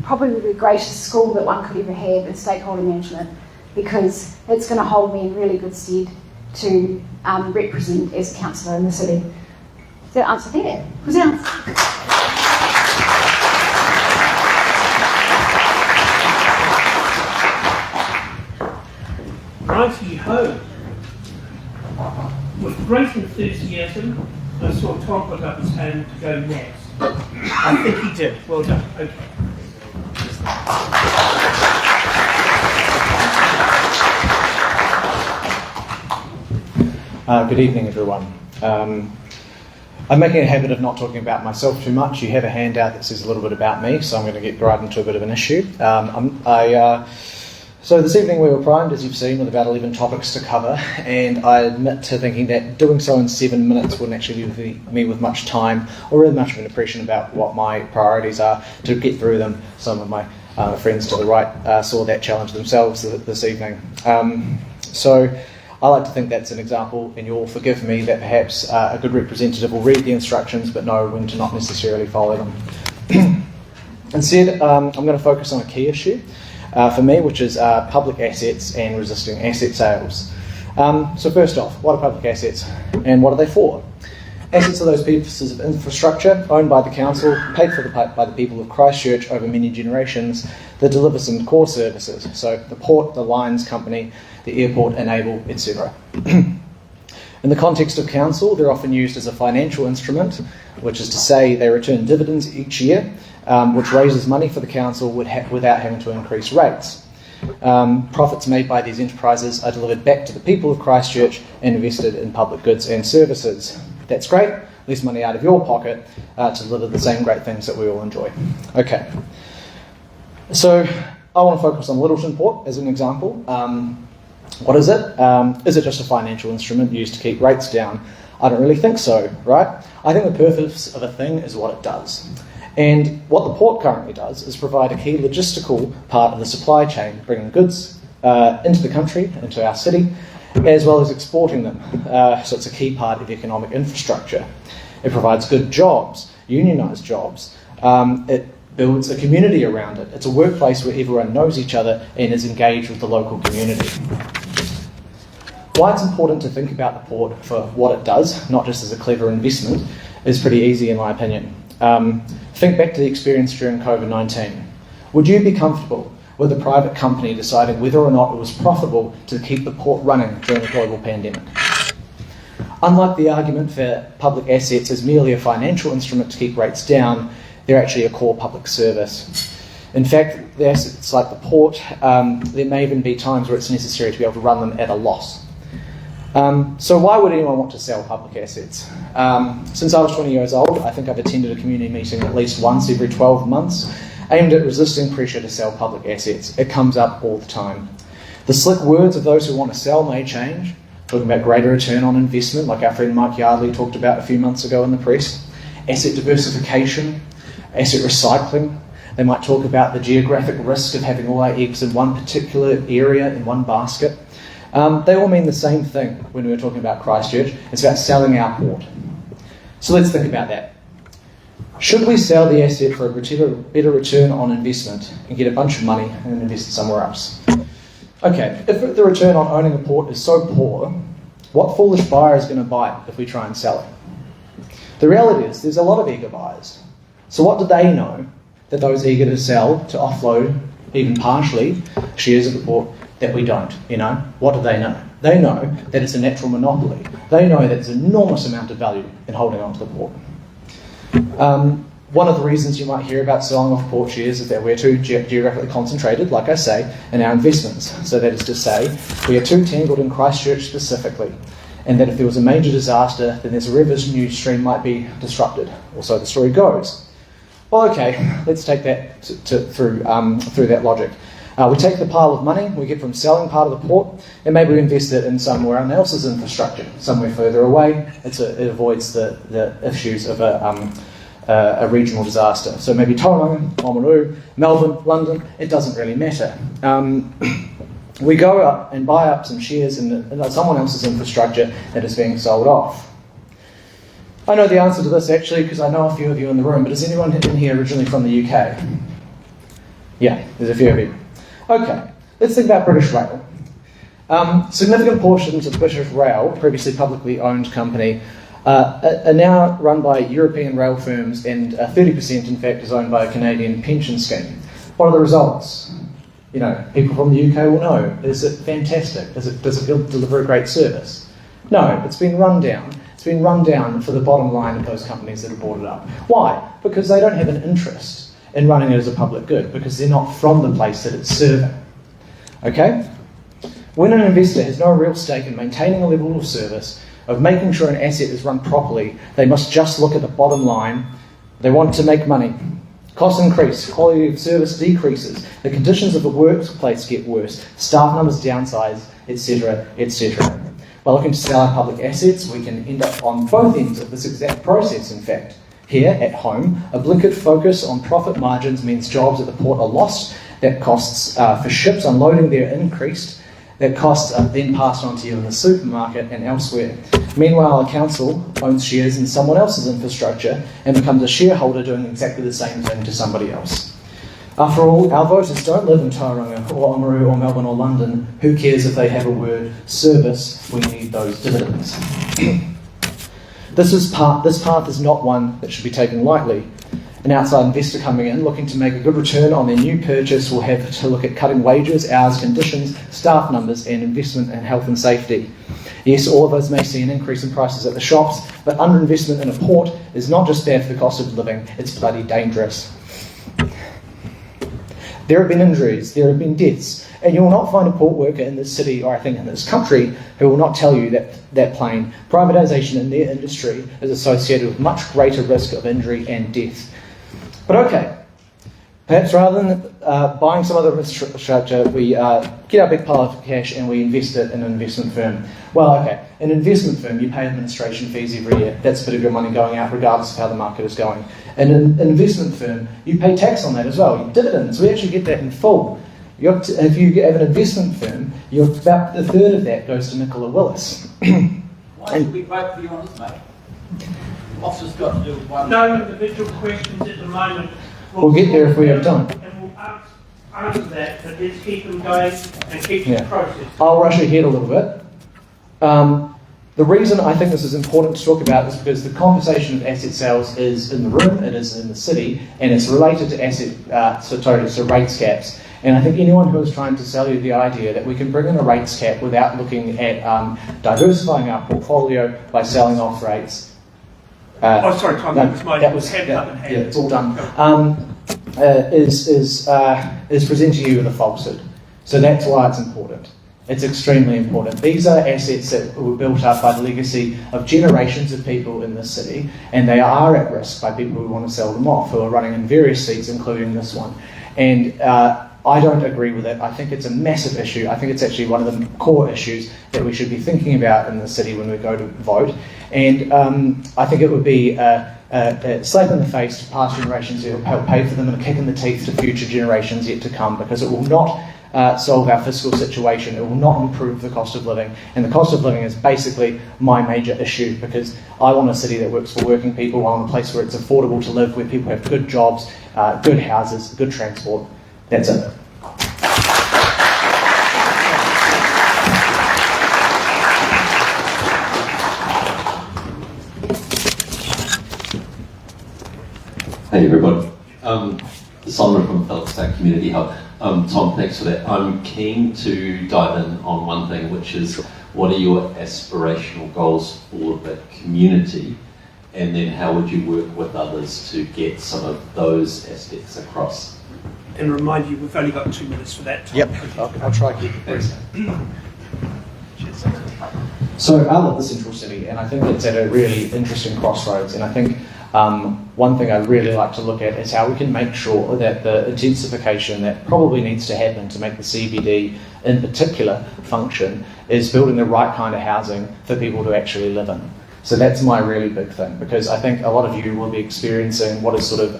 [SPEAKER 8] probably the greatest school that one could ever have in stakeholder management, because it's going to hold me in really good stead to represent as a councillor in the city. Does that answer that? Was that answer?
[SPEAKER 1] Righty-ho. With great enthusiasm, I saw Tom put up his hand to go next. I think he did. Well done. Okay.
[SPEAKER 11] Good evening, everyone. I'm making a habit of not talking about myself too much. You have a handout that says a little bit about me, so I'm going to get right into a bit of an issue. So this evening we were primed, as you've seen, with about 11 topics to cover, and I admit to thinking that doing so in 7 minutes wouldn't actually leave me with much time or really much of an impression about what my priorities are to get through them. Some of my friends to the right saw that challenge themselves this evening. So I like to think that's an example, and you'll forgive me, that perhaps a good representative will read the instructions but know when to not necessarily follow them. Instead, I'm going to focus on a key issue for me, which is public assets and resisting asset sales. So first off, what are public assets and what are they for? Assets are those pieces of infrastructure owned by the council, paid for by the people of Christchurch over many generations, that deliver some core services. So the port, the lines company, the airport, enable, etc. In the context of council, they're often used as a financial instrument, which is to say they return dividends each year, which raises money for the council without having to increase rates. Profits made by these enterprises are delivered back to the people of Christchurch and invested in public goods and services. That's great. Less money out of your pocket to deliver the same great things that we all enjoy. Okay. So I want to focus on Littleton Port as an example. What is it? Is it just a financial instrument used to keep rates down? I don't really think so, right? I think the purpose of a thing is what it does. And what the port currently does is provide a key logistical part of the supply chain, bringing goods into the country, into our city, as well as exporting them. So it's a key part of economic infrastructure. It provides good jobs, unionised jobs. It builds a community around it. It's a workplace where everyone knows each other and is engaged with the local community. Why it's important to think about the port for what it does, not just as a clever investment, is pretty easy in my opinion. Think back to the experience during COVID-19. Would you be comfortable with a private company deciding whether or not it was profitable to keep the port running during the global pandemic? Unlike the argument for public assets as merely a financial instrument to keep rates down, they're actually a core public service. In fact, the assets like the port, there may even be times where it's necessary to be able to run them at a loss. So why would anyone want to sell public assets? Since I was 20 years old, I think I've attended a community meeting at least once every 12 months, aimed at resisting pressure to sell public assets. It comes up all the time. The slick words of those who want to sell may change, talking about greater return on investment, like our friend Mike Yardley talked about a few months ago in the press, asset diversification, asset recycling. They might talk about the geographic risk of having all our eggs in one particular area, in one basket. They all mean the same thing when we're talking about Christchurch. It's about selling our port. So let's think about that. Should we sell the asset for a better return on investment and get a bunch of money and invest it somewhere else? Okay, if the return on owning a port is so poor, what foolish buyer is going to buy it if we try and sell it? The reality is there's a lot of eager buyers. So what do they know that those eager to sell, to offload, even partially, shares of the port that we don't, What do they know? They know that it's a natural monopoly. They know that there's an enormous amount of value in holding on to the port. One of the reasons you might hear about selling off port shares is that we're too geographically concentrated, like I say, in our investments. So that is to say, we are too tangled in Christchurch specifically, and that if there was a major disaster, then this revenue stream might be disrupted, or so the story goes. Well, okay, let's take that through that logic. We take the pile of money we get from selling part of the port, and maybe we invest it in somewhere else's infrastructure, somewhere further away. It avoids the issues of a regional disaster. So maybe Tauranga, Oamaru, Melbourne, London, it doesn't really matter. We go up and buy up some shares in someone else's infrastructure that is being sold off. I know the answer to this actually because I know a few of you in the room, but is anyone in here originally from the UK? Yeah, there's a few of you. Okay, let's think about British Rail. Significant portions of British Rail, previously publicly owned company, are now run by European rail firms, and 30% in fact is owned by a Canadian pension scheme. What are the results? People from the UK will know. Is it fantastic? Does it deliver a great service? No, it's been run down. It's been run down for the bottom line of those companies that have bought it up. Why? Because they don't have an interest in running it as a public good, because they're not from the place that it's serving. Okay? When an investor has no real stake in maintaining a level of service, of making sure an asset is run properly, they must just look at the bottom line. They want to make money. Costs increase, quality of service decreases, the conditions of the workplace get worse, staff numbers downsize, etc., etc. By looking to sell our public assets, we can end up on both ends of this exact process, in fact. Here, at home, a blinkered focus on profit margins means jobs at the port are lost, that costs for ships unloading there increased, that costs are then passed on to you in the supermarket and elsewhere. Meanwhile, a council owns shares in someone else's infrastructure and becomes a shareholder doing exactly the same thing to somebody else. After all, our voters don't live in Tauranga or Oamaru or Melbourne or London. Who cares if they have a word service? We need those dividends. This path is not one that should be taken lightly. An outside investor coming in looking to make a good return on their new purchase will have to look at cutting wages, hours, conditions, staff numbers, and investment in health and safety. Yes, all of us may see an increase in prices at the shops, but underinvestment in a port is not just bad for the cost of living, it's bloody dangerous. There have been injuries, there have been deaths, and you will not find a port worker in this city, or I think in this country, who will not tell you that plain. Privatisation in their industry is associated with much greater risk of injury and death. But okay, perhaps rather than buying some other infrastructure, we get our big pile of cash and we invest it in an investment firm. Well, okay, an investment firm, you pay administration fees every year. That's a bit of your money going out regardless of how the market is going. And an investment firm, you pay tax on that as well. Dividends, we actually get that in full. If you have an investment firm, about a third of that goes to Nicola Willis.
[SPEAKER 9] Why should we vote for you on this, mate? What's this got to do with one?
[SPEAKER 1] No individual questions at the moment.
[SPEAKER 11] We'll get there if we have time.
[SPEAKER 1] And we'll answer that, but let's keep them going and keep the process.
[SPEAKER 11] I'll rush ahead a little bit. The reason I think this is important to talk about is because the conversation of asset sales is in the room, it is in the city, and it's related to rates caps. And I think anyone who is trying to sell you the idea that we can bring in a rates cap without looking at diversifying our portfolio by selling off rates.
[SPEAKER 1] Sorry, Tom, that was hand up and hand.
[SPEAKER 11] Yeah, it's all done. Is presenting you with a falsehood. So that's why it's important. It's extremely important. These are assets that were built up by the legacy of generations of people in this city, and they are at risk by people who want to sell them off, who are running in various seats, including this one. And I don't agree with it. I think it's a massive issue. I think it's actually one of the core issues that we should be thinking about in the city when we go to vote. And I think it would be a slap in the face to past generations who help pay for them, and a kick in the teeth to future generations yet to come, because it will not solve our fiscal situation. It will not improve the cost of living. And the cost of living is basically my major issue, because I want a city that works for working people. I want a place where it's affordable to live, where people have good jobs, good houses, good transport. That's it.
[SPEAKER 12] Hey everybody, Solomon from Phillips State Community Hub. Tom, thanks for that. I'm keen to dive in on one thing, which is what are your aspirational goals for the community, and then how would you work with others to get some of those aspects across?
[SPEAKER 1] And remind you, we've only got 2 minutes for that. Tom.
[SPEAKER 11] Yep, I'll try to keep it brief.
[SPEAKER 12] Cheers.
[SPEAKER 11] So I love the central city, and I think it's at a really interesting crossroads, and I think one thing I'd really like to look at is how we can make sure that the intensification that probably needs to happen to make the CBD in particular function is building the right kind of housing for people to actually live in. So that's my really big thing, because I think a lot of you will be experiencing what is sort of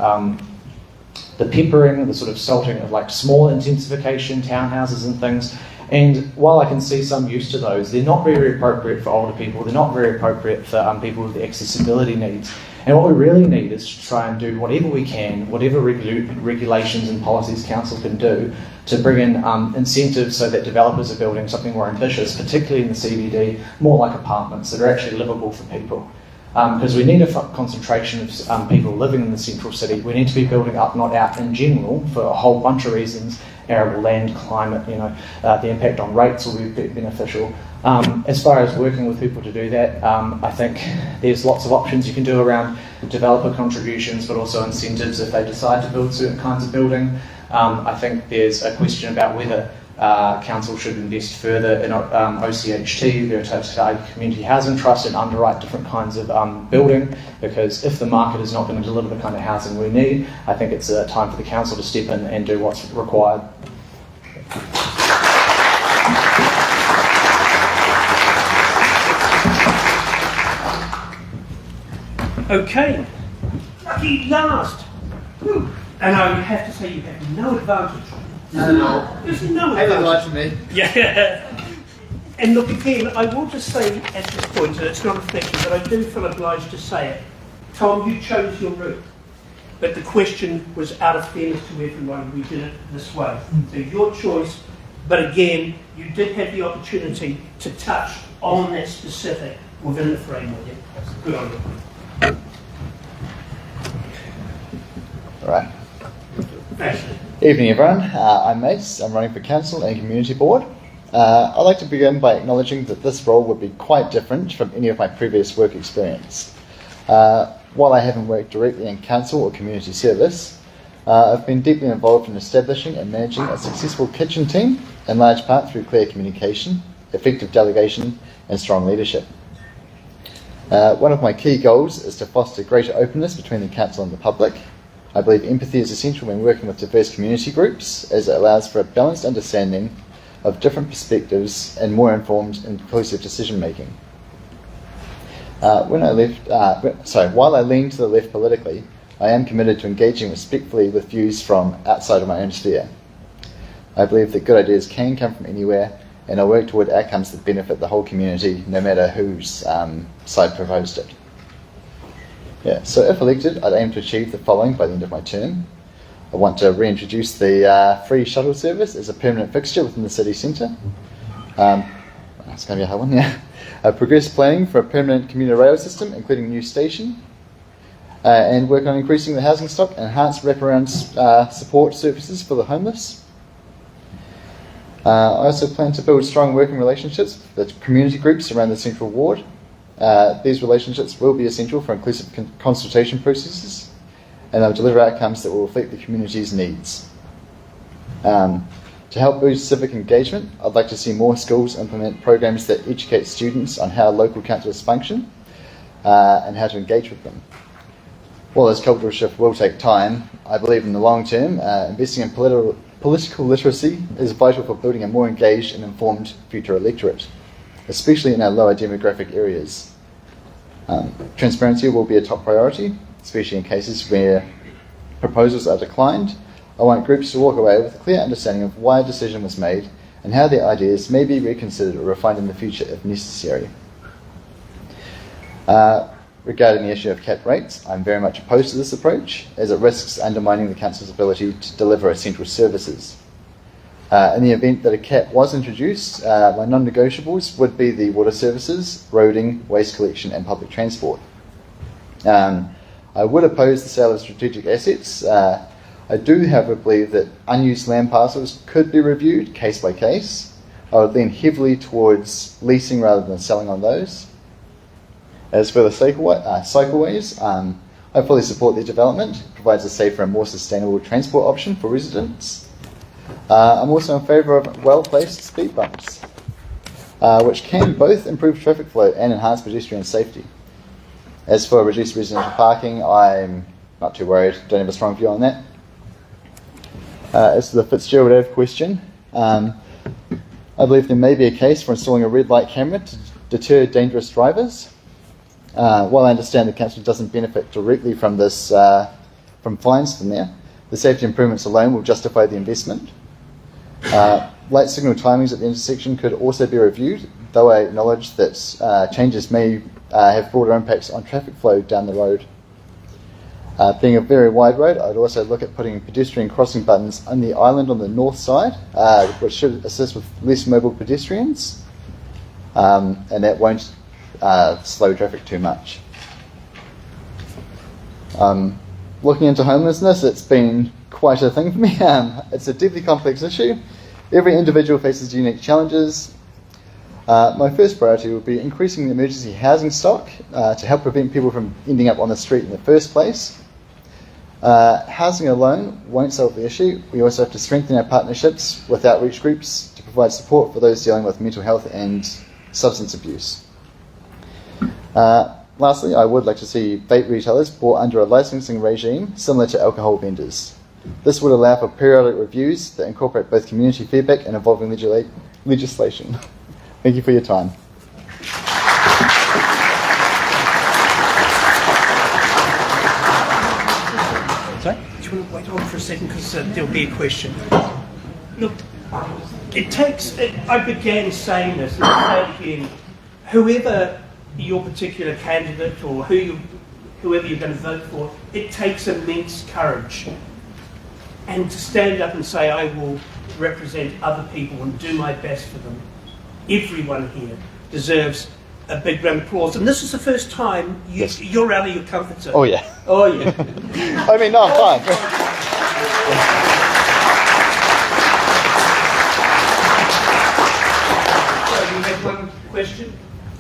[SPEAKER 11] the peppering, the sort of salting of like small intensification townhouses and things. And while I can see some use to those, they're not very appropriate for older people. They're not very appropriate for people with accessibility needs. And what we really need is to try and do whatever we can, whatever regulations and policies council can do to bring in incentives so that developers are building something more ambitious, particularly in the CBD, more like apartments that are actually livable for people. Because we need a concentration of people living in the central city. We need to be building up, not out in general, for a whole bunch of reasons. Arable land, climate, the impact on rates will be beneficial. As far as working with people to do that, I think there's lots of options you can do around developer contributions, but also incentives if they decide to build certain kinds of building. I think there's a question about whether council should invest further in OCHT, the Otautahi Community Housing Trust, and underwrite different kinds of building, because if the market is not going to deliver the kind of housing we need, I think it's time for the council to step in and do what's required.
[SPEAKER 1] Okay, lucky last. Whew. And I would have to say you have no advantage.
[SPEAKER 9] No.
[SPEAKER 1] There's no
[SPEAKER 9] Hey,
[SPEAKER 1] advantage.
[SPEAKER 9] like to me.
[SPEAKER 1] Yeah. And look, again, I will just say at this point, and it's not a fiction, but I do feel obliged to say it. Tom, you chose your route, but the question was out of fairness to everyone. We did it this way. So your choice, but again, you did have the opportunity to touch on that specific within the framework. Good on you.
[SPEAKER 13] All right.
[SPEAKER 1] Thanks.
[SPEAKER 13] Evening, everyone. I'm Mace. I'm running for Council and Community Board. I'd like to begin by acknowledging that this role would be quite different from any of my previous work experience. While I haven't worked directly in Council or Community Service, I've been deeply involved in establishing and managing a successful kitchen team, in large part through clear communication, effective delegation, and strong leadership. One of my key goals is to foster greater openness between the council and the public. I believe empathy is essential when working with diverse community groups, as it allows for a balanced understanding of different perspectives and more informed and inclusive decision making. While I lean to the left politically, I am committed to engaging respectfully with views from outside of my own sphere. I believe that good ideas can come from anywhere, and I work toward outcomes that benefit the whole community, no matter whose side proposed it. So if elected, I'd aim to achieve the following by the end of my term. I want to reintroduce the free shuttle service as a permanent fixture within the city centre. It's going to be a hard one, yeah. Progress planning for a permanent commuter rail system, including a new station. And work on increasing the housing stock and enhance wraparound support services for the homeless. I also plan to build strong working relationships with the community groups around the central ward. These relationships will be essential for inclusive consultation processes, and they'll deliver outcomes that will reflect the community's needs. To help boost civic engagement, I'd like to see more schools implement programs that educate students on how local councils function and how to engage with them. While this cultural shift will take time, I believe in the long term, investing in political literacy is vital for building a more engaged and informed future electorate, especially in our lower demographic areas. Transparency will be a top priority, especially in cases where proposals are declined. I want groups to walk away with a clear understanding of why a decision was made and how their ideas may be reconsidered or refined in the future if necessary. Regarding the issue of cap rates, I'm very much opposed to this approach, as it risks undermining the council's ability to deliver essential services. In the event that a cap was introduced, my non-negotiables would be the water services, roading, waste collection and public transport. I would oppose the sale of strategic assets. I do, however, believe that unused land parcels could be reviewed case by case. I would lean heavily towards leasing rather than selling on those. As for the cycleways, I fully support their development. It provides a safer and more sustainable transport option for residents. I'm also in favour of well-placed speed bumps, which can both improve traffic flow and enhance pedestrian safety. As for reduced residential parking, I'm not too worried, don't have a strong view on that. As to the Fitzgerald Ave question, I believe there may be a case for installing a red light camera to deter dangerous drivers. While I understand the council doesn't benefit directly from this, from fines from there, the safety improvements alone will justify the investment. Light signal timings at the intersection could also be reviewed, though I acknowledge that changes may have broader impacts on traffic flow down the road. Being a very wide road, I'd also look at putting pedestrian crossing buttons on the island on the north side, which should assist with less mobile pedestrians, and that won't slow traffic too much. Looking into homelessness, it's been quite a thing for me. It's a deeply complex issue. Every individual faces unique challenges. My first priority would be increasing the emergency housing stock to help prevent people from ending up on the street in the first place. Housing alone won't solve the issue. We also have to strengthen our partnerships with outreach groups to provide support for those dealing with mental health and substance abuse. Lastly, I would like to see vape retailers brought under a licensing regime similar to alcohol vendors. This would allow for periodic reviews that incorporate both community feedback and evolving legislation. Thank you for your time.
[SPEAKER 1] Sorry? Do you want to wait on for a second because there'll be a question? Look, it takes, I began saying this, and I'll say it again, whoever your particular candidate or whoever you're going to vote for, it takes immense courage. And to stand up and say, I will represent other people and do my best for them. Everyone here deserves a big round of applause. And this is the first time you're out of your comfort zone.
[SPEAKER 13] Oh, yeah.
[SPEAKER 1] Oh, yeah.
[SPEAKER 13] I mean, no, I'm fine.
[SPEAKER 1] So you have one question?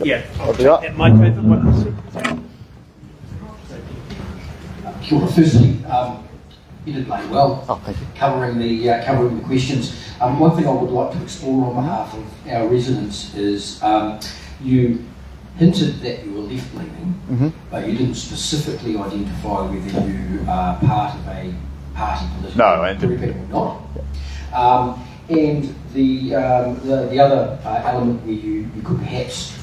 [SPEAKER 1] Yeah.
[SPEAKER 13] I'll be up.
[SPEAKER 1] That mic over one.
[SPEAKER 14] Sure. Firstly,
[SPEAKER 4] You did bloody well.
[SPEAKER 13] Oh, thank you.
[SPEAKER 4] Covering the questions. One thing I would like to explore on behalf of our residents is you hinted that you were left-leaning, but you didn't specifically identify whether you are part of a party political group or not. And the other element where you could perhaps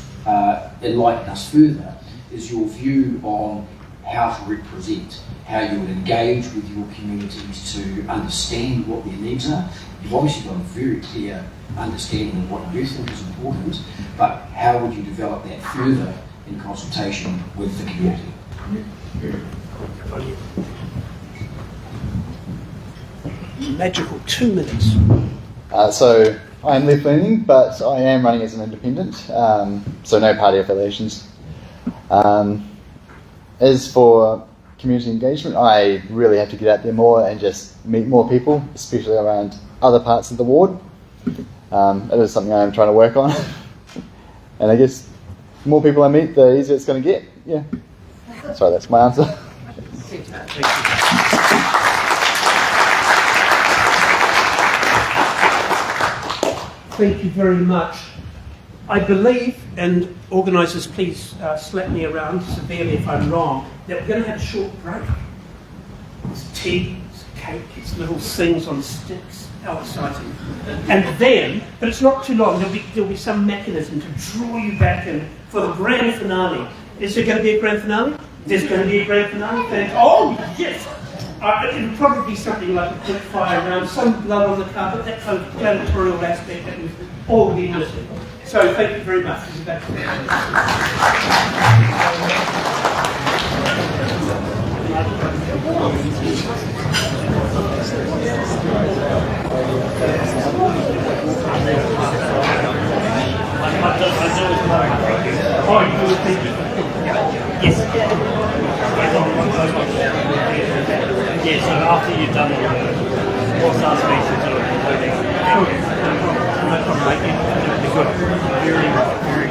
[SPEAKER 4] enlighten us further is your view on how to represent, how you would engage with your communities to understand what their needs are. You've obviously got a very clear understanding of what you think is important, but how would you develop that further in consultation with the community?
[SPEAKER 1] Magical 2 minutes.
[SPEAKER 13] So I'm left-leaning, but I am running as an independent, so no party affiliations. As for community engagement, I really have to get out there more and just meet more people, especially around other parts of the ward. It is something I am trying to work on. And I guess the more people I meet, the easier it's going to get. Yeah. Sorry, that's my answer.
[SPEAKER 1] Thank you very much. I believe, and organisers please slap me around severely if I'm wrong, that we're going to have a short break. It's tea, it's cake, it's little things on sticks. How exciting. And then, but it's not too long, there'll be some mechanism to draw you back in for the grand finale. Is there going to be a grand finale? There's going to be a grand finale? Oh, yes! It'll probably be something like a quick fire round, some blood on the carpet, that kind of gladiatorial aspect that was already missing. So thank you very much.
[SPEAKER 2] Yeah, so after you've done what's our space and sort of including no problem, mate. It'll be good. Very, very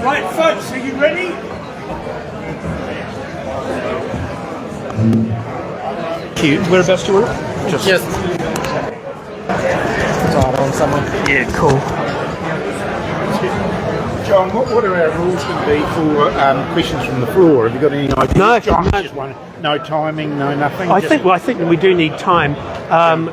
[SPEAKER 1] Right, folks, are you ready?
[SPEAKER 6] Cute. Whereabouts do you want it? Just.
[SPEAKER 11] Tied on someone.
[SPEAKER 6] Yeah, cool.
[SPEAKER 14] John, what are our rules going to be for questions from the floor? Have you got any idea?
[SPEAKER 6] No,
[SPEAKER 14] John,
[SPEAKER 6] no.
[SPEAKER 14] just one. No timing, no nothing.
[SPEAKER 6] I think that we do need time.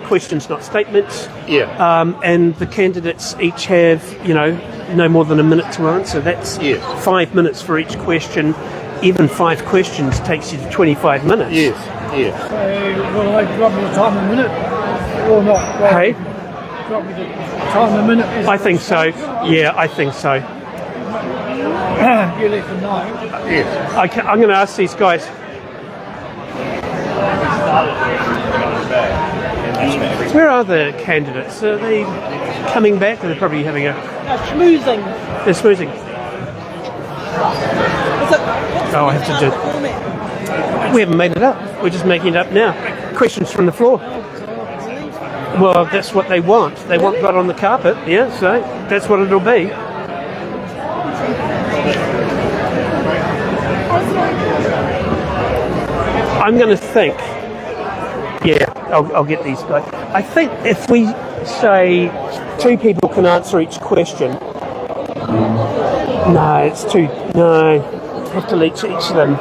[SPEAKER 6] Questions, not statements.
[SPEAKER 14] Yeah.
[SPEAKER 6] And the candidates each have, no more than a minute to answer. That's 5 minutes for each question. Even 5 questions takes you to 25 minutes.
[SPEAKER 14] Yes.
[SPEAKER 15] Will they drop me the time a minute or not? Well,
[SPEAKER 6] Hey?
[SPEAKER 15] drop me the time a minute?
[SPEAKER 6] I think so. Yeah, I think so.
[SPEAKER 15] You let them know.
[SPEAKER 14] Yes.
[SPEAKER 6] I'm going to ask these guys. Where are the candidates? Are they coming back? They're probably having a...
[SPEAKER 15] Schmoozing.
[SPEAKER 6] They're smoozing. Oh, I have to do... We haven't made it up. We're just making it up now. Questions from the floor. Well, that's what they want. They want blood on the carpet, yeah, so that's what it'll be. I'm going to think... Yeah, I'll get these guys. I think if we say 2 people can answer each question... No, it's too... No, have to each of them.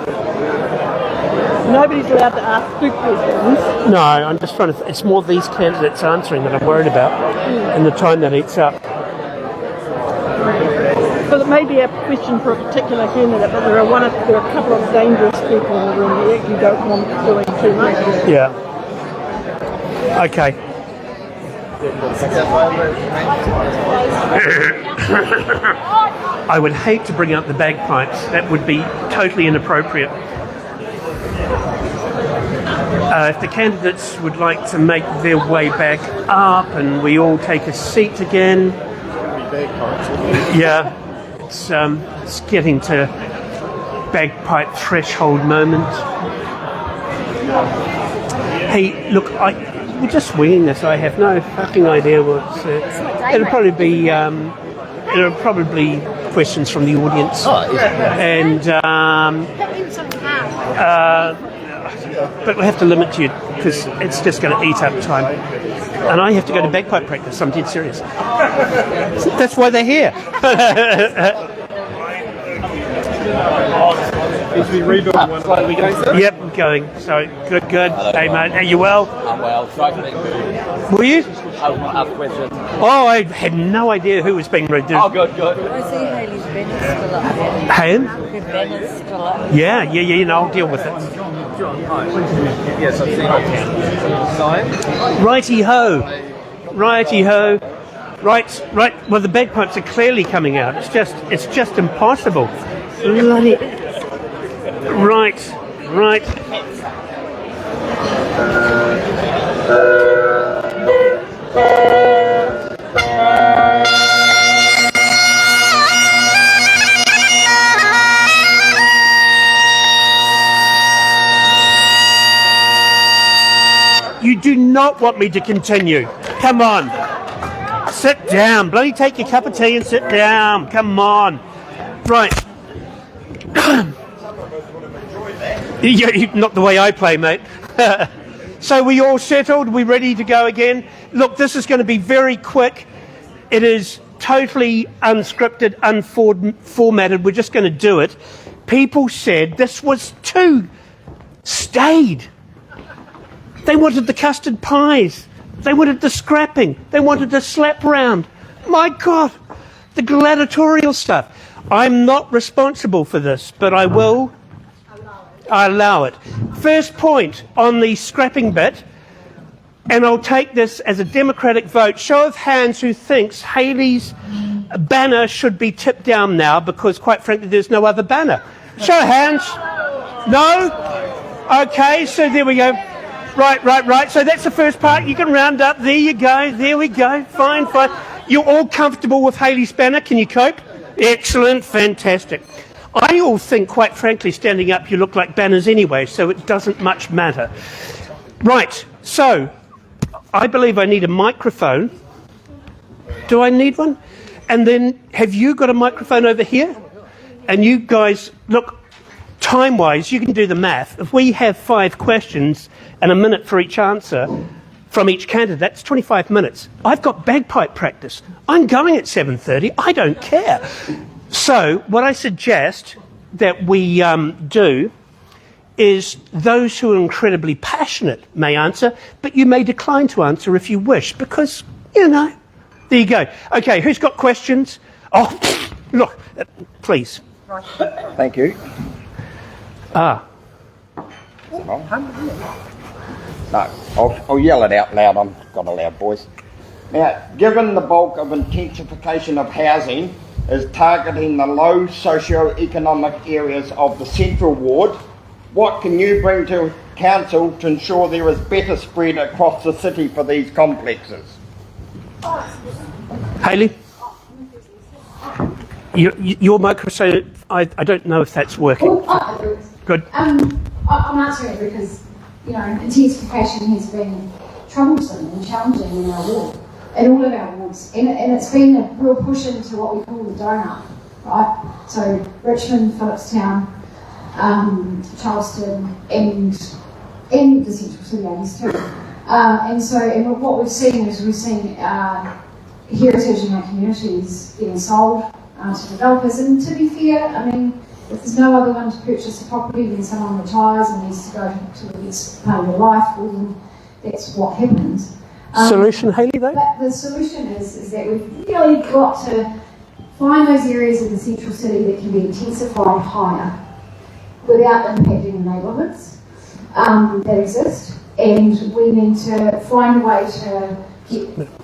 [SPEAKER 15] Nobody's allowed to ask 2 questions.
[SPEAKER 6] No, I'm just trying to... It's more these candidates answering that I'm worried about and the time that eats up.
[SPEAKER 15] Well, it may be a question for a particular candidate, but there are a couple of dangerous people in the room that you don't want doing too much.
[SPEAKER 6] Yeah. Okay. I would hate to bring up the bagpipes. That would be totally inappropriate. If the candidates would like to make their way back up and we all take a seat again. Yeah, it's getting to bagpipe threshold moment. Hey, look, we're just winging this. I have no fucking idea what's... it'll probably be questions from the audience. And but we have to limit you because it's just going to eat up time. And I have to go to bagpipe practice. I'm dead serious. That's why they're here. Yep, I'm going. So, good.
[SPEAKER 16] Hello.
[SPEAKER 6] Hey, mate, are you well?
[SPEAKER 16] I'm well.
[SPEAKER 6] Were you?
[SPEAKER 16] I will not have questions.
[SPEAKER 6] Oh, I had no idea who was being rude.
[SPEAKER 16] Oh, good.
[SPEAKER 17] I see Hayley's Bennett's still up there.
[SPEAKER 6] Hayden?
[SPEAKER 17] Her Bennett's still up.
[SPEAKER 6] Yeah, I'll deal with it.
[SPEAKER 3] Yes, I've seen it.
[SPEAKER 6] Righty-ho. Right. Well, the bagpipes are clearly coming out. It's just impossible. Bloody... Right. You do not want me to continue. Come on. Sit down. Bloody take your cup of tea and sit down. Come on. Right. Yeah, not the way I play, mate. So we all settled? We ready to go again? Look, this is going to be very quick. It is totally unscripted, unformatted. We're just going to do it. People said this was too staid. They wanted the custard pies. They wanted the scrapping. They wanted the slap round. My God, the gladiatorial stuff. I'm not responsible for this, but I will allow it. First point on the scrapping bit, and I'll take this as a democratic vote. Show of hands who thinks Hayley's banner should be tipped down now because, quite frankly, there's no other banner. Show of hands. No? Okay, so there we go. Right. So that's the first part. You can round up. There you go. There we go. Fine. You're all comfortable with Hayley's banner. Can you cope? Excellent. Fantastic. I all think, quite frankly, standing up, you look like banners anyway, so it doesn't much matter. Right. So I believe I need a microphone. Do I need one? And then have you got a microphone over here? And you guys, look, time-wise, you can do the math. If we have 5 questions and a minute for each answer from each candidate, that's 25 minutes. I've got bagpipe practice. I'm going at 7:30. I don't care. So what I suggest that we do is those who are incredibly passionate may answer, but you may decline to answer if you wish, because, there you go. Okay, who's got questions? Oh, look, please.
[SPEAKER 16] Thank you. No, I'll yell it out loud. I've got a loud voice. Now, given the bulk of intensification of housing is targeting the low socio-economic areas of the central ward, what can you bring to council to ensure there is better spread across the city for these complexes?
[SPEAKER 6] Hayley? Your microphone, I don't know if that's working. Good.
[SPEAKER 8] I'm answering it because, intensification has been troublesome and challenging in our ward, in all of our wards, and it's been a real push into what we call the donut, right? So Richmond, Phillipstown, Charleston, and the central city areas too. And what we've seen is heritage in our communities being sold to developers, and to be fair, if there's no other one to purchase a property, then someone retires and needs to go to the next part of their life, well, then that's what happens.
[SPEAKER 6] Solution, Hayley, though?
[SPEAKER 8] But the solution is that we've really got to find those areas in the central city that can be intensified higher without impacting the neighbourhoods that exist, and we need to find a way to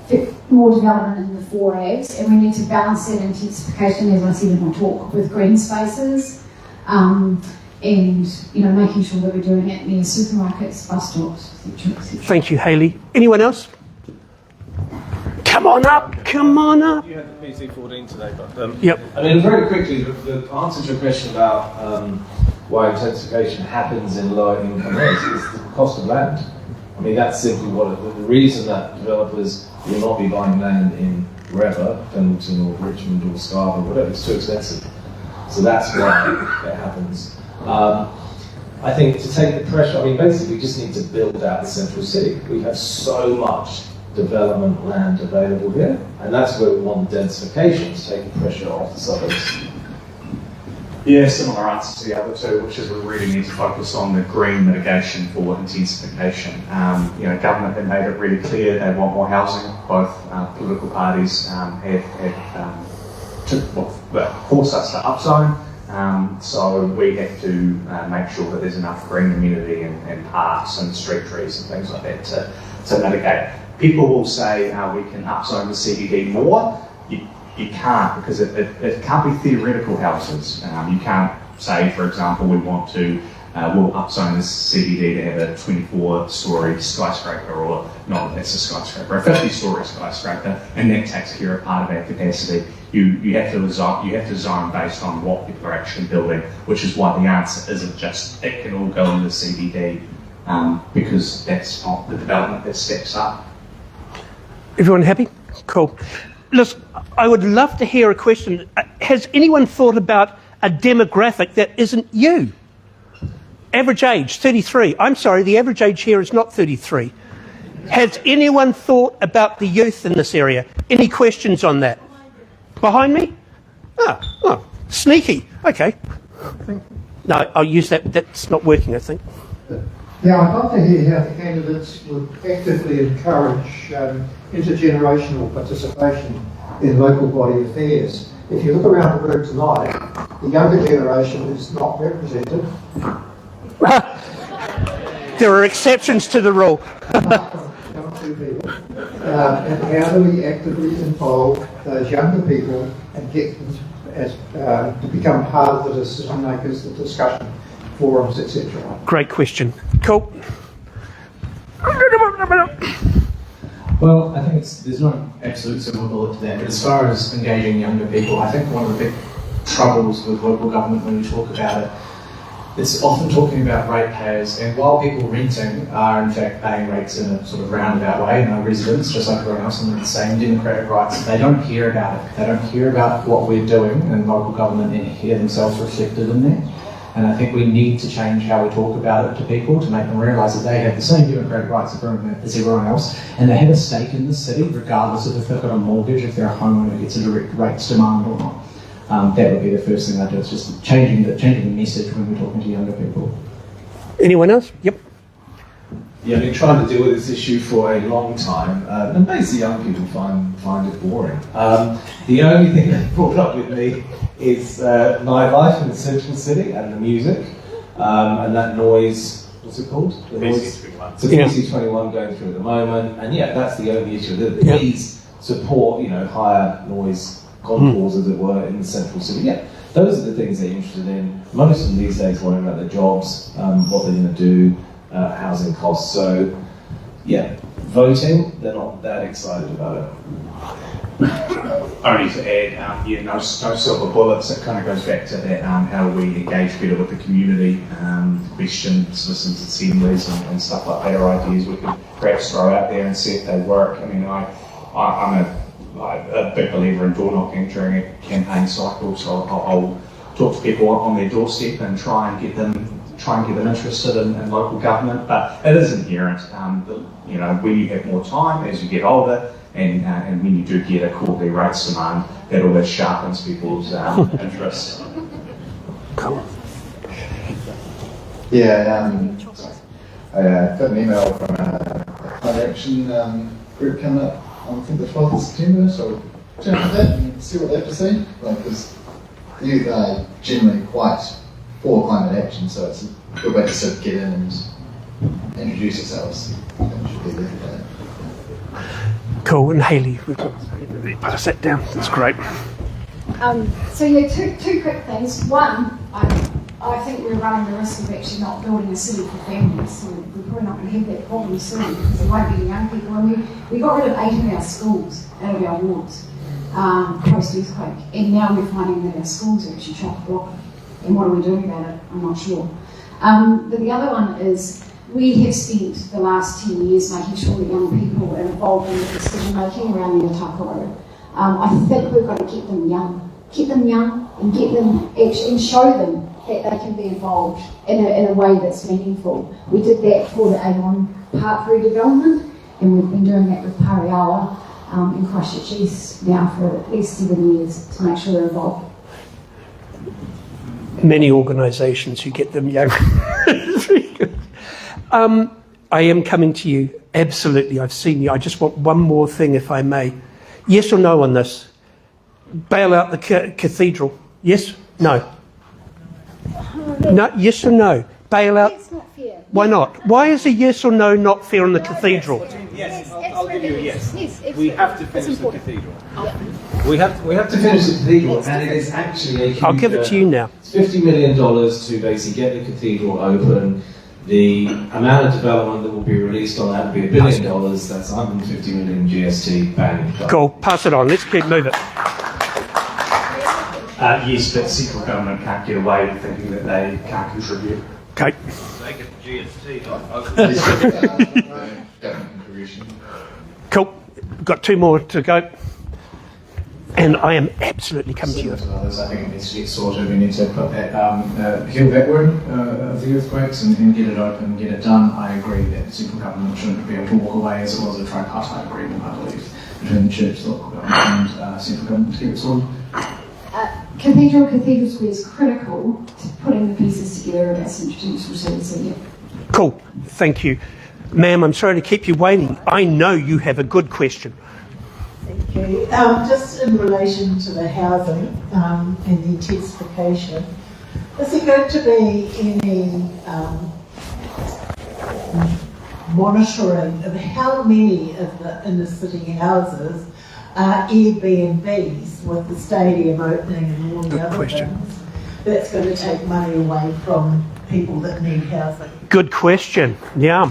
[SPEAKER 8] get more development in the 4 A's, and we need to balance that intensification, as I said in my talk, with green spaces, and making sure that we're doing it near supermarkets, bus stops, etc.
[SPEAKER 6] Thank you, Hayley. Anyone else? Come on up.
[SPEAKER 3] You had the PC14 today, but
[SPEAKER 6] yep.
[SPEAKER 3] Very quickly, the answer to your question about why intensification happens in lower income areas is the cost of land. That's simply the reason that developers will not be buying land in wherever, Pendleton or Richmond or Scarborough, whatever. It's too expensive. So that's why it happens. I think to take the pressure, basically we just need to build out the central city. We have so much development land available here, and that's where we want densification to take the pressure off the suburbs.
[SPEAKER 5] Yeah, similar answer to the other two, which is we really need to focus on the green mitigation for intensification. Government have made it really clear they want more housing. Both political parties have forced us to upzone. So we have to make sure that there's enough green amenity and parks and street trees and things like that to mitigate. People will say we can upzone the CBD more. You can't, because it can't be theoretical houses. You can't say, for example, we want to, we'll upzone this CBD to have a 24-storey skyscraper, or not, that's a skyscraper, a 50-storey skyscraper, and that takes care of part of our capacity. You have to zone based on what people are actually building, which is why the answer isn't just it can all go in the CBD, because that's not the development that steps up.
[SPEAKER 6] Everyone happy? Cool. Listen, I would love to hear a question. Has anyone thought about a demographic that isn't you? Average age, 33. I'm sorry, the average age here is not 33. Has anyone thought about the youth in this area? Any questions on that? Behind me? Oh, sneaky. Okay. No, I'll use that. That's not working, I think.
[SPEAKER 7] Yeah, I'd love to hear how the candidates would actively encourage intergenerational participation in local body affairs. If you look around the room tonight, the younger generation is not represented.
[SPEAKER 6] There are exceptions to the rule.
[SPEAKER 7] And how do we actively involve those younger people and get them to become part of the decision makers, the discussion forums, etc.?
[SPEAKER 6] Great question. Cool.
[SPEAKER 11] Well, I think there's no absolute silver bullet to that, but as far as engaging younger people, I think one of the big troubles with local government when we talk about it, it's often talking about ratepayers, and while people renting are in fact paying rates in a sort of roundabout way, and are residents, just like everyone else, and with the same democratic rights, they don't hear about it. They don't hear about what we're doing in local government and hear themselves reflected in that. And I think we need to change how we talk about it to people to make them realise that they have the same democratic rights as everyone else, and they have a stake in the city, regardless of if they've got a mortgage, if they're a homeowner gets a direct rates demand or not. That would be the first thing I do. It's just changing the message when we're talking to younger people.
[SPEAKER 6] Anyone else? Yep.
[SPEAKER 3] Yeah, I've been trying to deal with this issue for a long time, and basically young people find it boring. The only thing that brought up with me is nightlife in the central city and the music, and that noise, what's it called? The noise. So PC21 going through at the moment, and yeah, that's the only issue. Please support, higher noise contours, as it were, in the central city. Yeah, those are the things they're interested in. Most of them these days worry about their jobs, what they're going to do, housing costs. So, yeah, voting, they're not that excited about it.
[SPEAKER 5] Only to add, no silver bullets. It kind of goes back to that, how we engage better with the community, question citizens' assemblies and stuff like that, or ideas we could perhaps throw out there and see if they work. I mean, I'm a big believer in door knocking during a campaign cycle, so I'll talk to people on their doorstep and try and get them interested in local government. But it is inherent, when you have more time as you get older, and when you do get a quarterly rates demand, that always sharpens people's interest.
[SPEAKER 6] Cool.
[SPEAKER 13] Yeah, I got an email from a climate action group coming up on, I think, the 12th of September, so check out that and see what they have to say. Because the youth are generally quite for climate action, so it's a good way to sort of get in and introduce yourselves. That should be there for that.
[SPEAKER 6] Cool. And Hayley, we've got sat down. That's great.
[SPEAKER 8] So yeah, two quick things. One, I think we're running the risk of actually not building a city for families. So we're probably not going to have that problem soon because there won't be the young people. And we got rid of 8 of our schools out of our wards post-earthquake, and now we're finding that our schools are actually chock-a-block. And what are we doing about it? I'm not sure. But the other one is we have spent the last 10 years making sure that young people are involved in the decision making around the Otakaro. I think we've got to keep them young and get them and show them that they can be involved in a way that's meaningful. We did that for the Avon Park redevelopment, and we've been doing that with Pariawa in Christchurch East now for at least 7 years to make sure they're involved.
[SPEAKER 6] Many organisations who get them young. I am coming to you. Absolutely, I've seen you. I just want one more thing, if I may. Yes or no on this? Bail out the cathedral. Yes? No? No? Yes or no? Bail out?
[SPEAKER 8] That's not fair.
[SPEAKER 6] Why not? Why is a yes or no not fair on the cathedral?
[SPEAKER 3] Yes, I'll give you a yes.
[SPEAKER 8] Yes,
[SPEAKER 3] we have to finish the cathedral.
[SPEAKER 8] Yeah.
[SPEAKER 3] We have to finish the cathedral, and it is actually a huge,
[SPEAKER 6] I'll give it to you now.
[SPEAKER 3] It's $50 million to basically get the cathedral open. The amount of development that will be released on that will be $1 billion. That's 150 million GST bang.
[SPEAKER 6] Cool. Pass it on. Let's keep moving.
[SPEAKER 5] Yes, but central government can't get away with thinking that they can't contribute.
[SPEAKER 6] Okay.
[SPEAKER 9] They get the GST.
[SPEAKER 6] Cool. We've got 2 more to go. And I am absolutely coming to you.
[SPEAKER 3] Similar to others, I think it needs to get sorted. We need to put that heal that wound of the earthquakes and get it open, get it done. I agree that the central government shouldn't be able to walk away as it was a tripartite agreement, I believe, between the church, the local government and central government to get it sorted.
[SPEAKER 8] Cathedral Square is critical to putting the pieces together of our central service. So, yeah.
[SPEAKER 6] Cool, thank you. Ma'am, I'm sorry to keep you waiting. I know you have a good question.
[SPEAKER 18] Thank you. Just in relation to the housing and the intensification, is there going to be any monitoring of how many of the inner city houses are Airbnbs with the stadium opening and all the other things? That's going to take money away from people that need housing.
[SPEAKER 6] Good question, yeah.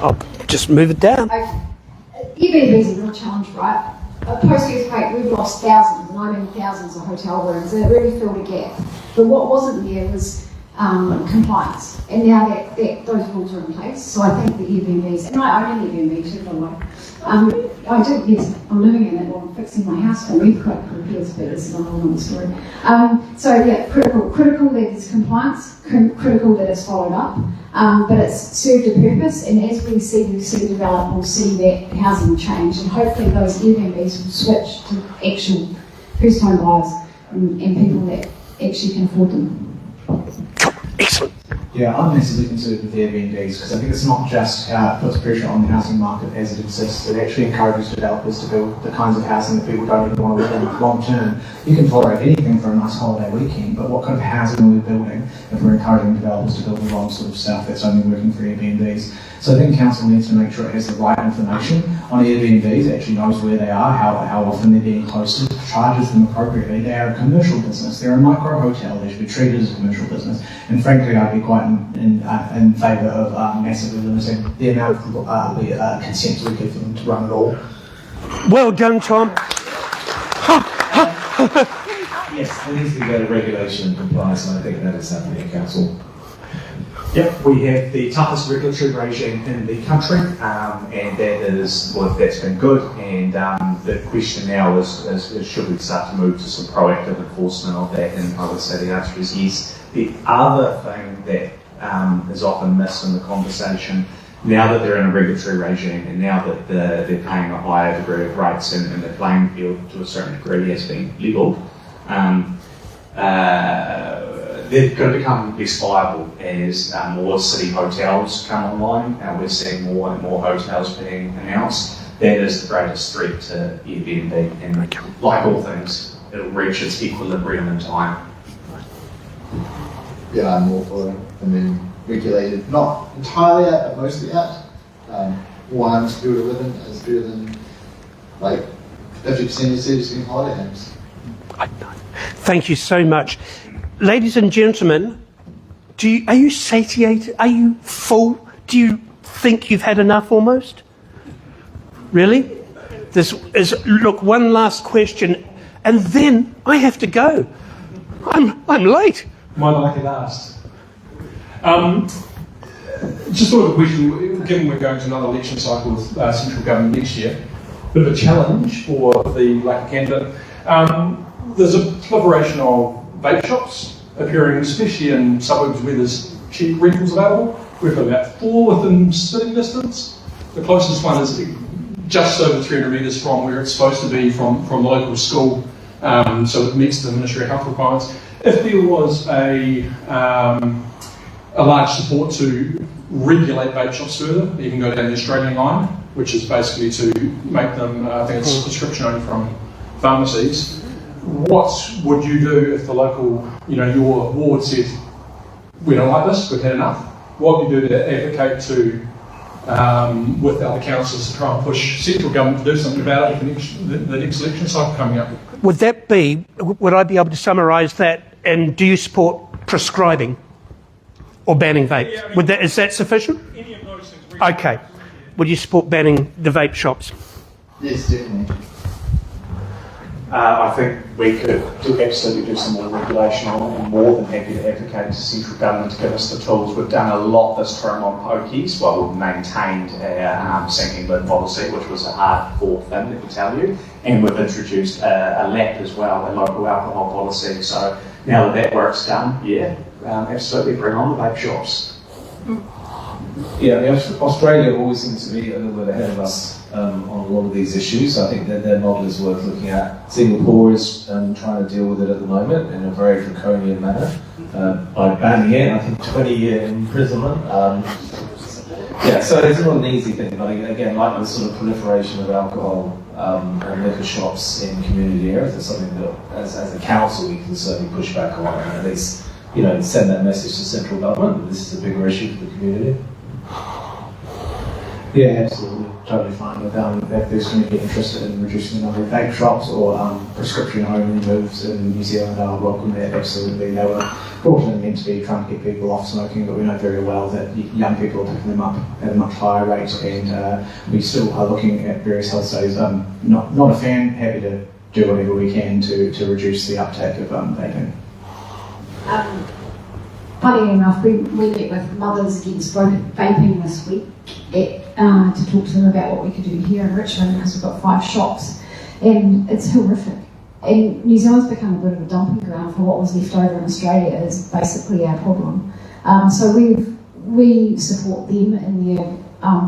[SPEAKER 6] I'll just move it down.
[SPEAKER 8] Airbnb is a real challenge, right? Post-earthquake, we've lost thousands, and I mean thousands of hotel rooms, and it really filled a gap. But what wasn't there was compliance, and now that those rules are in place, so I think the Airbnbs, and I own an Airbnb too, by the way. I do, yes, I'm living in it while I'm fixing my house for earthquake repairs, but this is a whole other story. So yeah, critical that there's compliance, critical that it's followed up, but it's served a purpose, and as we see the city develop, we'll see that housing change, and hopefully those Airbnbs will switch to actual first-time buyers and people that actually can afford them.
[SPEAKER 6] Excellent.
[SPEAKER 3] Yeah, I'm massively concerned with Airbnbs because I think it's not just how it puts pressure on the housing market as it exists, it actually encourages developers to build the kinds of housing that people don't even want to live in long term. You can tolerate anything for a nice holiday weekend, but what kind of housing are we building if we're encouraging developers to build the wrong sort of stuff that's only working for Airbnbs? So I think council needs to make sure it has the right information on Airbnbs, actually knows where they are, how often they're being hosted, charges them appropriately. They are a commercial business, they're a micro hotel, they should be treated as a commercial business. And frankly, I'd be quite in favour of massively limiting the amount of consent we give them to run it all.
[SPEAKER 6] Well done, Tom.
[SPEAKER 3] Yes, there needs to be better regulation and compliance, and I think that is happening in council.
[SPEAKER 19] Yep, we have the toughest regulatory regime in the country, and that is, well, that's been good. And the question now is should we start to move to some proactive enforcement of that? And I would say the answer is yes. The other thing that is often missed in the conversation, now that they're in a regulatory regime and now that they're paying a higher degree of rates and the playing field to a certain degree has been levelled, they're going to become less viable as more city hotels come online. We're seeing more and more hotels being announced. That is the greatest threat to Airbnb, and like all things, it'll reach its equilibrium in time.
[SPEAKER 13] Yeah, I'm all for it. I mean, regulated, not entirely out, but mostly out. More homes to do to live in is better than, like, 50% of cities being holiday homes.
[SPEAKER 6] Thank you so much. Ladies and gentlemen, are you satiated? Are you full? Do you think you've had enough almost? Really? Look, one last question, and then I have to go. I'm late.
[SPEAKER 20] My lucky last. Just sort of a question, given we're going to another election cycle with central government next year, bit of a challenge for the local candidate. There's a proliferation of vape shops appearing, especially in suburbs where there's cheap rentals available. We've got about 4 within spitting distance. The closest one is just over 300 metres from where it's supposed to be from the local school, so it meets the Ministry of Health requirements. If there was a large support to regulate vape shops further, even go down the Australian line, which is basically to make them, I think it's prescription only from pharmacies. What would you do if the local, your ward said, we don't like this, we've had enough? What would you do to advocate to, with other councillors, to try and push central government to do something about it with the next election cycle coming up?
[SPEAKER 6] Would I be able to summarise that, and do you support prescribing or banning vapes? Yeah, is that sufficient?
[SPEAKER 20] Any of those things.
[SPEAKER 6] Okay. Would you support banning the vape shops?
[SPEAKER 13] Yes, definitely.
[SPEAKER 19] I think we could absolutely do some more regulation on it. I'm more than happy to advocate to central government to give us the tools. We've done a lot this term on pokies. Well, we've maintained our sinking lid policy, which was a hard-fought thing, let me tell you, and we've introduced a LAP as well, a local alcohol policy. So now that work's done, absolutely bring on the vape shops.
[SPEAKER 3] Yeah, Australia always seems to be a little bit ahead of us on a lot of these issues. I think that their model is worth looking at. Singapore is trying to deal with it at the moment in a very draconian manner by banning it. I think 20-year imprisonment. So it's not an easy thing, but again, like the sort of proliferation of alcohol and liquor shops in community areas, it's something that as a council we can certainly push back on and at least send that message to central government that this is a bigger issue for the community.
[SPEAKER 21] Yeah, absolutely. Totally fine with if there's going to be interested in reducing the number of vape shops or prescription-only moves in New Zealand, I welcome that, absolutely. They were brought in meant to be trying to get people off smoking, but we know very well that young people are picking them up at a much higher rate, and we still are looking at various health studies. I'm not a fan, happy to do whatever we can to reduce the uptake of vaping.
[SPEAKER 8] Funny enough, we met with Mothers Against Vaping this week to talk to them about what we could do here in Richmond, because we've got 5 shops and it's horrific. And New Zealand's become a bit of a dumping ground for what was left over in Australia is basically our problem. So we support them in their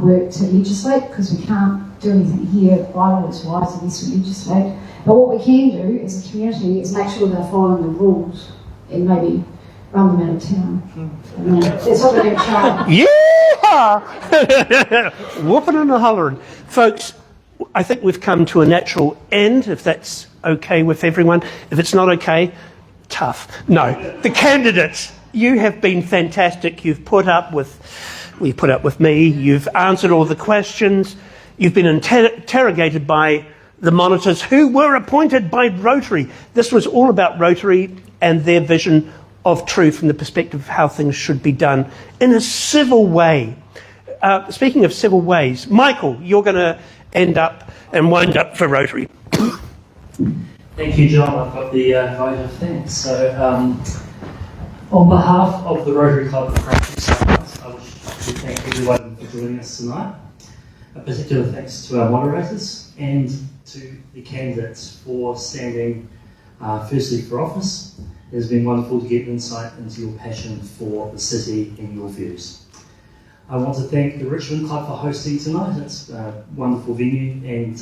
[SPEAKER 8] work to legislate, because we can't do anything here bylaws-wise unless we legislate. But what we can do as a community is make sure they're following the rules and maybe run them out of town. That's what we're going to try.
[SPEAKER 6] Yeah! Whooping and a hollering. Folks, I think we've come to a natural end, if that's okay with everyone. If it's not okay, tough. No. The candidates, you have been fantastic. You've put up with me. You've answered all the questions. You've been interrogated by the monitors who were appointed by Rotary. This was all about Rotary and their vision of truth from the perspective of how things should be done in a civil way. Speaking of civil ways, Michael, you're going to end up and wind up for Rotary.
[SPEAKER 2] Thank you, John. I've got the vote of thanks. So, on behalf of the Rotary Club of Christchurch, I wish to thank everyone for joining us tonight. A particular thanks to our moderators and to the candidates for standing firstly for office. It has been wonderful to get insight into your passion for the city and your views. I want to thank the Richmond Club for hosting tonight. It's a wonderful venue, and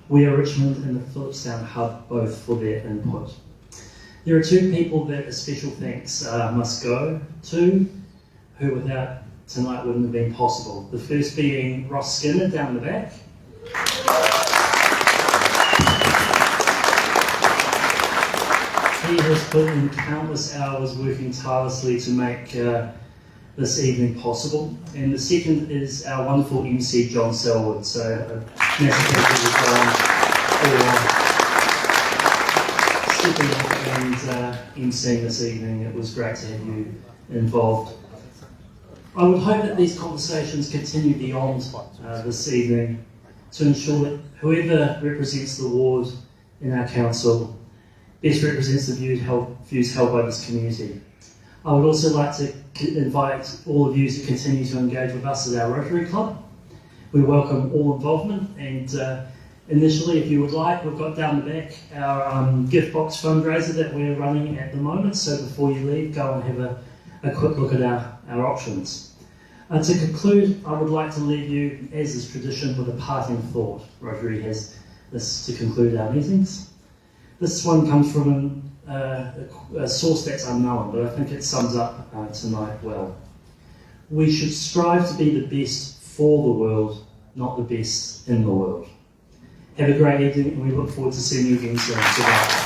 [SPEAKER 2] We Are Richmond and the Phillipstown Hub both for their input. There are 2 people that a special thanks must go to, who without tonight wouldn't have been possible. The first being Ross Skinner down the back. He has put in countless hours working tirelessly to make this evening possible. And the second is our wonderful MC, John Selwood. So a massive thank you to John for stepping up and emceeing this evening. It was great to have you involved. I would hope that these conversations continue beyond this evening to ensure that whoever represents the ward in our council best represents the views held by this community. I would also like to invite all of you to continue to engage with us at our Rotary Club. We welcome all involvement, and initially, if you would like, we've got down the back our gift box fundraiser that we're running at the moment, so before you leave, go and have a quick look at our options. To conclude, I would like to leave you, as is tradition, with a parting thought. Rotary has this to conclude our meetings. This one comes from a source that's unknown, but I think it sums up tonight well. We should strive to be the best for the world, not the best in the world. Have a great evening, and we look forward to seeing you again soon. Goodbye.